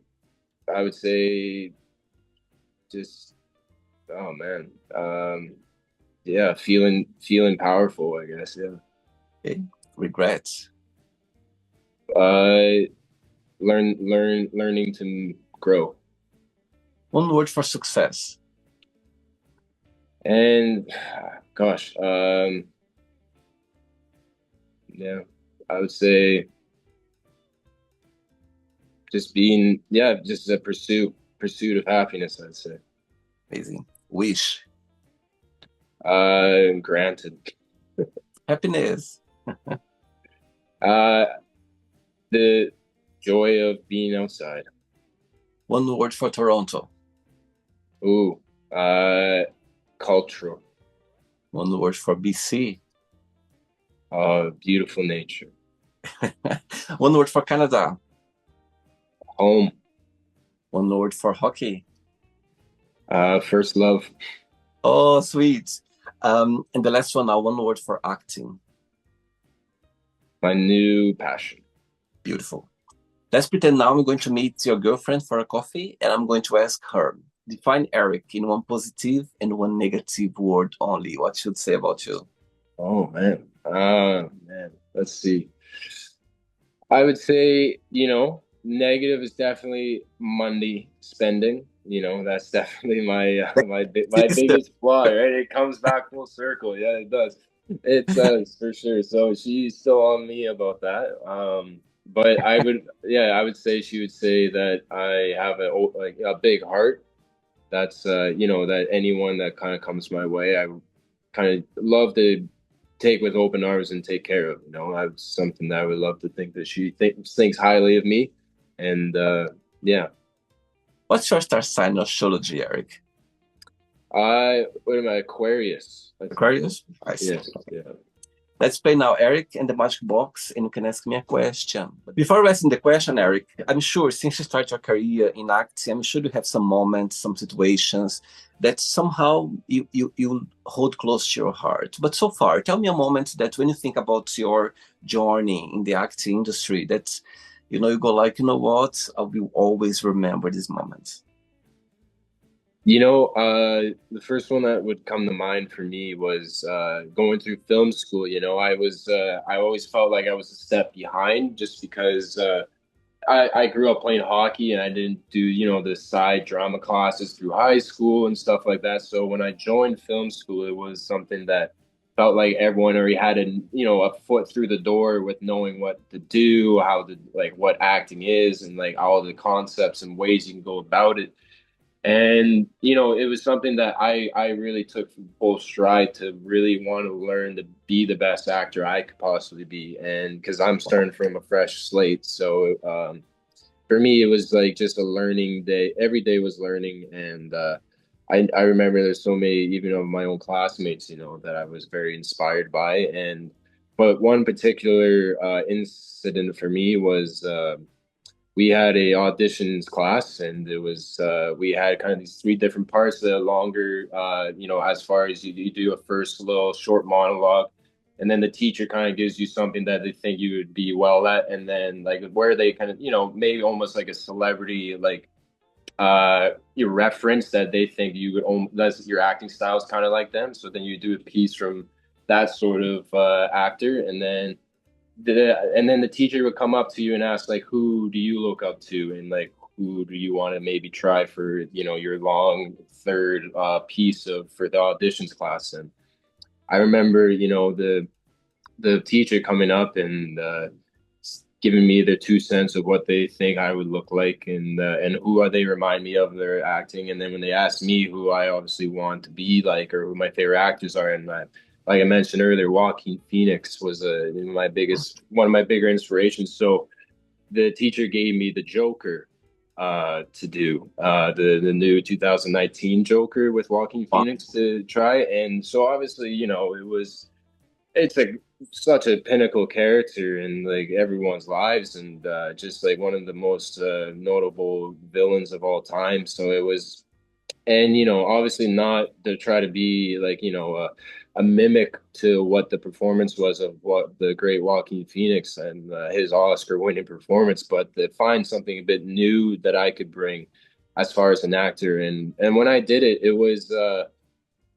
Speaker 2: I would say just oh man. Yeah, feeling powerful, I guess. Yeah.
Speaker 1: Okay. Regrets.
Speaker 2: Uh learning to grow.
Speaker 1: One word for success.
Speaker 2: And gosh, yeah, I would say just being yeah, just a pursuit of happiness, I'd say.
Speaker 1: Amazing. Wish.
Speaker 2: Granted.
Speaker 1: Happiness.
Speaker 2: Uh the joy of being outside.
Speaker 1: One word for Toronto.
Speaker 2: Ooh, cultural.
Speaker 1: One word for BC.
Speaker 2: Beautiful nature.
Speaker 1: One word for Canada.
Speaker 2: Home.
Speaker 1: One word for hockey.
Speaker 2: First love.
Speaker 1: Oh, sweet. And the last one now, one word for acting.
Speaker 2: My new passion.
Speaker 1: Beautiful. Let's pretend now I'm going to meet your girlfriend for a coffee and I'm going to ask her, define Erik in one positive and one negative word only. What should say about you?
Speaker 2: Oh man. Man. Let's see. I would say, negative is definitely money spending. That's definitely my
Speaker 1: Sister.
Speaker 2: biggest flaw, right? It comes back full circle. Yeah, it does. It does for sure. So she's still on me about that. But I would say she would say that I have a big heart. That's that anyone that kind of comes my way, I kind of love to take with open arms and take care of. That's something that I would love to think that she thinks highly of me. And yeah,
Speaker 1: What's your star sign astrology, Erik?
Speaker 2: what am I, Aquarius? I think.
Speaker 1: Aquarius? I see.
Speaker 2: Yes, yeah.
Speaker 1: Let's play now, Erik, and the magic box, and you can ask me a question. But before asking the question, Erik, I'm sure since you started your career in acting, I'm sure you have some moments, some situations that somehow you hold close to your heart. But so far, tell me a moment that when you think about your journey in the acting industry, that you go like, you know what, I will always remember this moment.
Speaker 2: The first one that would come to mind for me was going through film school. I always felt like I was a step behind just because I grew up playing hockey and I didn't do, the side drama classes through high school and stuff like that. So when I joined film school, it was something that felt like everyone already had a foot through the door with knowing what to do, like what acting is and like all the concepts and ways you can go about it. And it was something that I really took full stride to really want to learn to be the best actor I could possibly be, and because I'm starting from a fresh slate, so for me it was like just a learning day. Every day was learning, and I remember there's so many even of my own classmates, that I was very inspired by, and but one particular incident for me was. We had a auditions class and it was we had kind of these three different parts, the longer as far as you do a first little short monologue, and then the teacher kind of gives you something that they think you would be well at, and then like where they kind of maybe almost like a celebrity like your reference that they think you would that's your acting style is kind of like them, so then you do a piece from that sort of actor, and then the teacher would come up to you and ask like, who do you look up to, and like who do you want to maybe try for your long third piece of for the auditions class. And I remember the teacher coming up and giving me their 2 cents of what they think I would look like, and who are they remind me of their acting. And then when they asked me who I obviously want to be like or who my favorite actors are, and like I mentioned earlier, Joaquin Phoenix was one of my bigger inspirations. So the teacher gave me the Joker to do the new 2019 Joker with Joaquin
Speaker 1: Wow.
Speaker 2: Phoenix to try. And so obviously, it was it's like such a pinnacle character in like everyone's lives, and just like one of the most notable villains of all time. So it was, and obviously not to try to be like a mimic to what the performance was of what the great Joaquin Phoenix and his Oscar-winning performance, but to find something a bit new that I could bring as far as an actor. And when I did it, it was.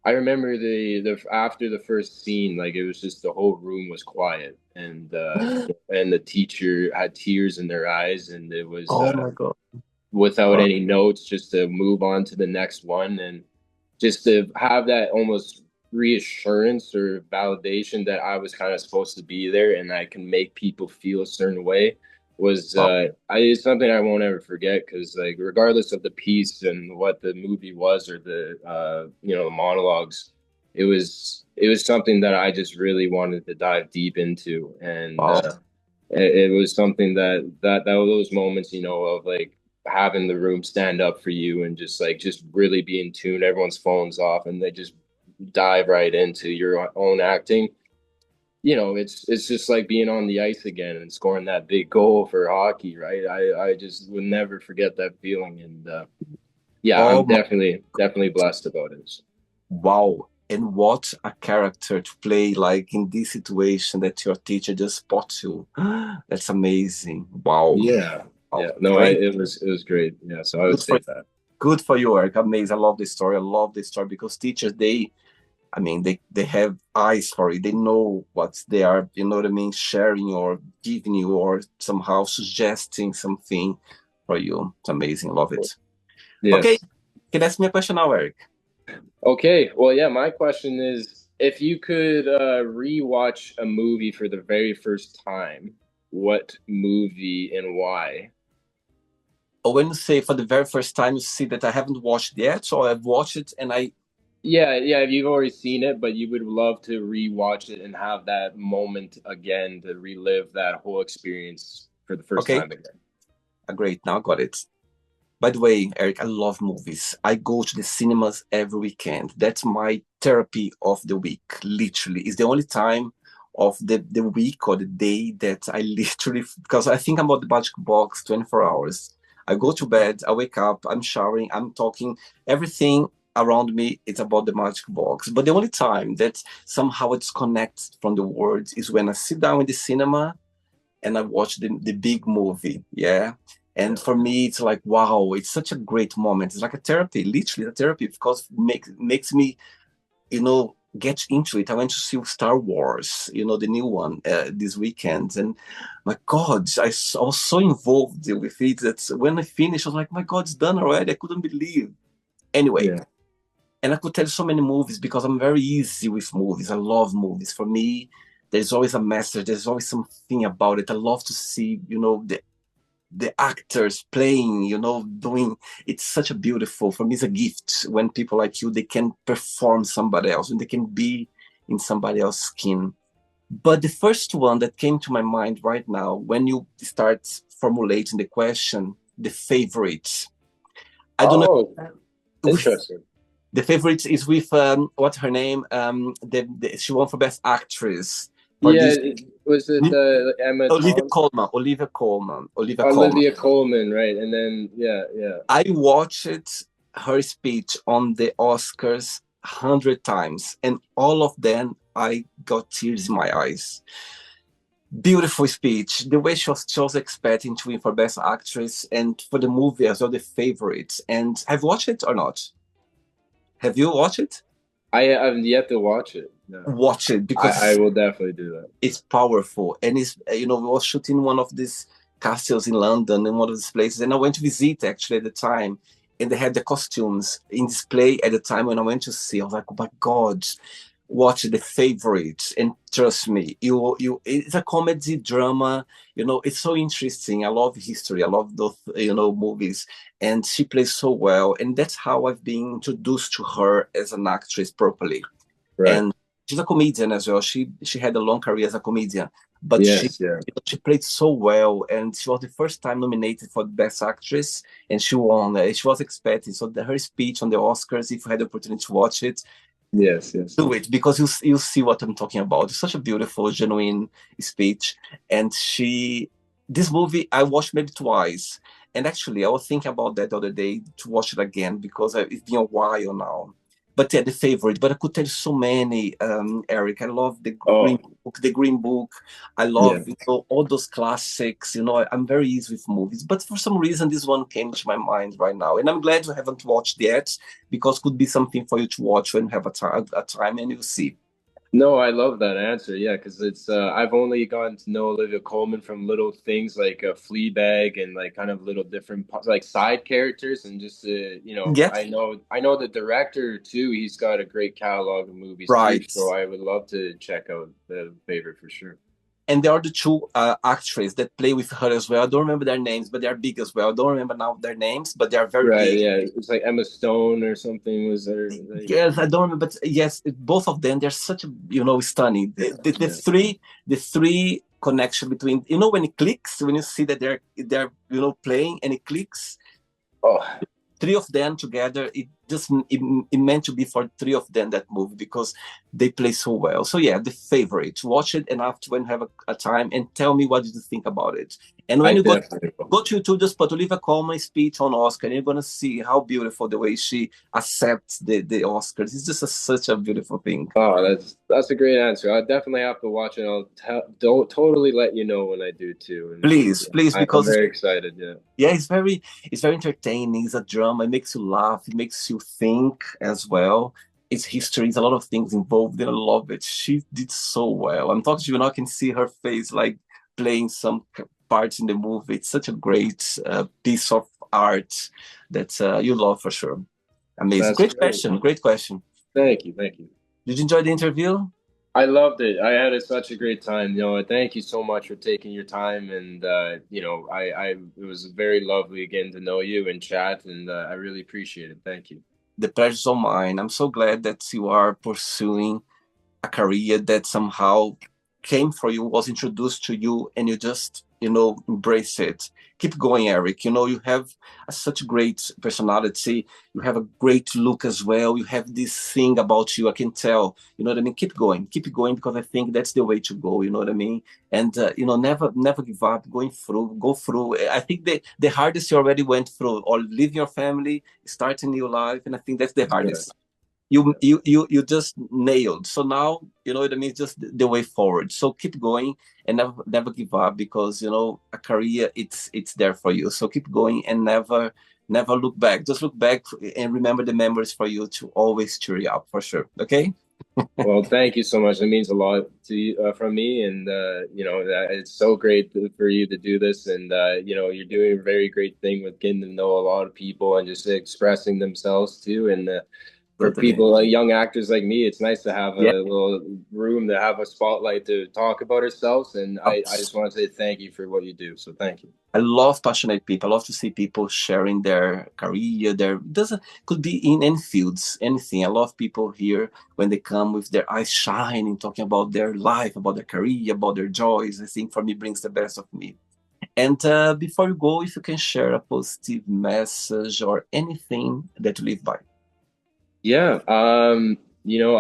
Speaker 2: I remember the after the first scene, like it was just the whole room was quiet, and the teacher had tears in their eyes, and it was
Speaker 1: Oh my God.
Speaker 2: without
Speaker 1: Uh,
Speaker 2: any notes, just to move on to the next one, and just to have that almost reassurance or validation that I was kind of supposed to be there and I can make people feel a certain way was
Speaker 1: wow.
Speaker 2: it's something I won't ever forget, because like regardless of the piece and what the movie was or the the monologues, it was something that I just really wanted to dive deep into, and
Speaker 1: Wow.
Speaker 2: it was something that those moments, of like having the room stand up for you and just really be in tune, everyone's phones off, and they just dive right into your own acting. It's just like being on the ice again and scoring that big goal for hockey, right? I just would never forget that feeling, and yeah,
Speaker 1: Oh
Speaker 2: I'm
Speaker 1: my
Speaker 2: definitely blessed about it.
Speaker 1: wow. And what a character to play like in this situation that your teacher just spots you. That's amazing. Wow.
Speaker 2: Yeah,
Speaker 1: Wow.
Speaker 2: yeah, no,
Speaker 1: Great.
Speaker 2: it was great. Yeah, so I would
Speaker 1: Good for
Speaker 2: say that.
Speaker 1: good for you, Eric. Amazing. I love this story. I love this story because teachers, I mean, they have eyes for it. They know what they are, you know what I mean, sharing or giving you or somehow suggesting something for you. It's amazing. Love it. Okay,
Speaker 2: Yes.
Speaker 1: can you ask me a question now, Eric?
Speaker 2: Okay, well, yeah, my question is, if you could rewatch a movie for the very first time, what movie and why?
Speaker 1: Or when you say for the very first time, you see that I haven't watched yet, so I've watched it and I,
Speaker 2: Yeah, yeah, if you've already seen it, but you would love to rewatch it and have that moment again to relive that whole experience for the first
Speaker 1: okay,
Speaker 2: time again.
Speaker 1: great, now I got it. By the way, Eric, I love movies. I go to the cinemas every weekend. That's my therapy of the week, literally. It's the only time of the week or the day that I literally, because I think about the magic box 24 hours. I go to bed, I wake up, I'm showering, I'm talking, everything around me is about the magic box. But the only time that somehow it's connected from the words is when I sit down in the cinema and I watched the big movie. Yeah. And
Speaker 2: Yeah.
Speaker 1: for me, it's like, wow, it's such a great moment. It's like a therapy, literally a therapy, because makes me, get into it. I went to see Star Wars, the new one this weekend. And my God, I was so involved with it that when I finished, I was like, my God, it's done already. I couldn't believe. Anyway,
Speaker 2: Yeah.
Speaker 1: and I could tell so many movies because I'm very easy with movies. I love movies. For me, there's always a message. There's always something about it. I love to see, the actors playing, doing. It's such a beautiful. For me, it's a gift when people like you they can perform somebody else and they can be in somebody else's skin. But the first one that came to my mind right now, when you start formulating the question, the favorite. I don't know.
Speaker 2: Oh,
Speaker 1: If
Speaker 2: interesting.
Speaker 1: The favorite is with what's her name? She won for best actress for
Speaker 2: Yeah,
Speaker 1: this.
Speaker 2: was it Emma
Speaker 1: Olivia
Speaker 2: Thompson?
Speaker 1: Colman. Olivia Colman. Olivia Colman.
Speaker 2: Olivia Colman, right? And then yeah, yeah,
Speaker 1: I watched her speech on the Oscars 100 times, and all of them I got tears in my eyes. Beautiful speech. The way she was expecting to win for best actress and for the movie as well, the favorites. And have you watched it or not? Have you watched it?
Speaker 2: I have yet to watch it. No,
Speaker 1: Watch it
Speaker 2: I
Speaker 1: because
Speaker 2: I will definitely do that.
Speaker 1: it's powerful and it's we was shooting one of these castles in London in one of these places, and I went to visit actually at the time, and they had the costumes in display at the time when I went to see. I was like, oh my God, watch The Favorite, and trust me, you it's a comedy drama. It's so interesting. I love history. I love those movies, and she plays so well, and that's how I've been introduced to her as an actress properly.
Speaker 2: Right.
Speaker 1: And she's a comedian as well. She had a long career as a comedian, but she
Speaker 2: Yes. Yeah.
Speaker 1: she played so well, and she was the first time nominated for the Best Actress, and she won. She was expecting so her speech on the Oscars. If you had the opportunity to watch it,
Speaker 2: Yes, yes.
Speaker 1: Do it because you see what I'm talking about. It's such a beautiful, genuine speech, and this movie I watched maybe twice, and actually I was thinking about that the other day to watch it again because it's been a while now. But yeah, the favorite. But I could tell you so many, Eric. I love the Green
Speaker 2: Oh,
Speaker 1: Book. The Green Book. I
Speaker 2: yeah.
Speaker 1: love all those classics. I'm very easy with movies, but for some reason this one came to my mind right now, and I'm glad you haven't watched yet because could be something for you to watch when you have a time and you see.
Speaker 2: No, I love that answer. Yeah, because it's I've only gotten to know Olivia Colman from little things like Fleabag and like kind of little different like side characters and just
Speaker 1: Yes,
Speaker 2: I know the director too. He's got a great catalog of movies too,
Speaker 1: right.
Speaker 2: so I would love to check out the favorite for sure.
Speaker 1: And there are the two actresses that play with her as well. I don't remember their names, but they are big as well. I don't remember now their names, but they are very
Speaker 2: Right,
Speaker 1: big.
Speaker 2: yeah, it's like Emma Stone or something was there.
Speaker 1: Yes, I don't remember, but yes, both of them. They're such a stunning. The
Speaker 2: Yeah.
Speaker 1: three connection between when it clicks, when you see that they're playing and it clicks,
Speaker 2: Oh,
Speaker 1: three of them together, it meant to be for three of them that movie because they play so well. So yeah, the favorite. Watch it and after when you have a time and tell me what did you think about it. And when
Speaker 2: I
Speaker 1: you go
Speaker 2: definitely will.
Speaker 1: go to YouTube, just put Olivia Colman speech on Oscar, and you're gonna see how beautiful the way she accepts the Oscars. It's just such a beautiful thing.
Speaker 2: Oh, that's a great answer. I definitely have to watch it. Don't totally let you know when I do too. And
Speaker 1: Please,
Speaker 2: yeah,
Speaker 1: please,
Speaker 2: I'm
Speaker 1: because
Speaker 2: very excited. Yeah.
Speaker 1: yeah, it's very entertaining. It's a drama. It makes you laugh. It makes you think as well. It's history. It's a lot of things involved, and I love it. She did so well. I'm talking to you now. I can see her face like playing some parts in the movie. It's such a great piece of art that you love for sure. Amazing.
Speaker 2: That's
Speaker 1: Great
Speaker 2: great.
Speaker 1: question. Great question.
Speaker 2: Thank you. Thank you.
Speaker 1: Did you enjoy the interview?
Speaker 2: I loved it. I had such a great time. Thank you so much for taking your time. And, it was very lovely again to know you and chat. And I really appreciate it. Thank you.
Speaker 1: The pleasure's all mine. I'm so glad that you are pursuing a career that somehow came for you, was introduced to you, and you just, embrace it. Keep going, Eric. You have such great personality. You have a great look as well. You have this thing about you. I can tell. You know what I mean? Keep going, because I think that's the way to go. You know what I mean? And never give up. Go through. I think the hardest you already went through, or leaving your family, start a new life, and I think that's the
Speaker 2: Yeah.
Speaker 1: hardest. You just nailed. So now you know what I mean. It's just the way forward. So keep going and never give up, because a career, it's there for you. So keep going and never look back. Just look back and remember the memories for you to always cheer you up for sure. Okay.
Speaker 2: Well, thank you so much. It means a lot to you, from me, and that it's so great for you to do this, and you're doing a very great thing with getting to know a lot of people and just expressing themselves too. And for
Speaker 1: Totally.
Speaker 2: people like young actors like me, it's nice to have
Speaker 1: Yeah.
Speaker 2: a little room to have a spotlight to talk about ourselves. And I just want to say thank you for what you do. So thank you.
Speaker 1: I love passionate people. I love to see people sharing their career. Their doesn't could be in any fields, anything. I love people here when they come with their eyes shining, talking about their life, about their career, about their joys. I think for me brings the best of me. And before you go, if you can share a positive message or anything that you live by.
Speaker 2: Yeah, I know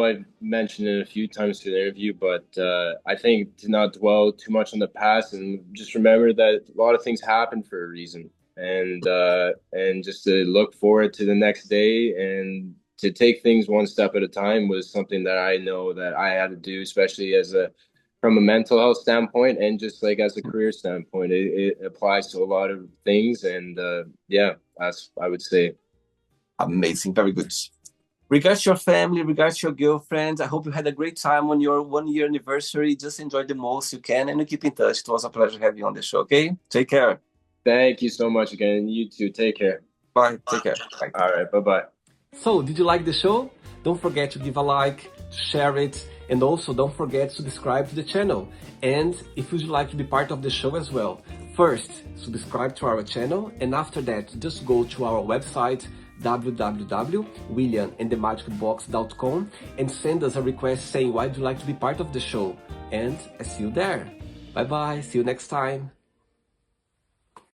Speaker 2: I've mentioned it a few times through the interview, but I think to not dwell too much on the past and just remember that a lot of things happen for a reason, and just to look forward to the next day and to take things one step at a time was something that I know that I had to do, especially as a from a mental health standpoint and just like as a career standpoint. It applies to a lot of things, and yeah, that's I would say.
Speaker 1: Amazing, very good. Regards to your family, regards to your girlfriend, I hope you had a great time on your 1 year anniversary. Just enjoy the most you can and you keep in touch. It was a pleasure having you on the show, okay? Take care.
Speaker 2: Thank you so much again. You too. Take care.
Speaker 1: Bye. Take care. Bye.
Speaker 2: All right. Bye bye.
Speaker 1: So, did you like the show? Don't forget to give a like, share it, and also don't forget to subscribe to the channel. And if you'd like to be part of the show as well, first, subscribe to our channel, and after that, just go to our website, www.williamandthemagicbox.com, and send us a request saying why would you like to be part of the show. And I see you there. Bye bye. See you next time.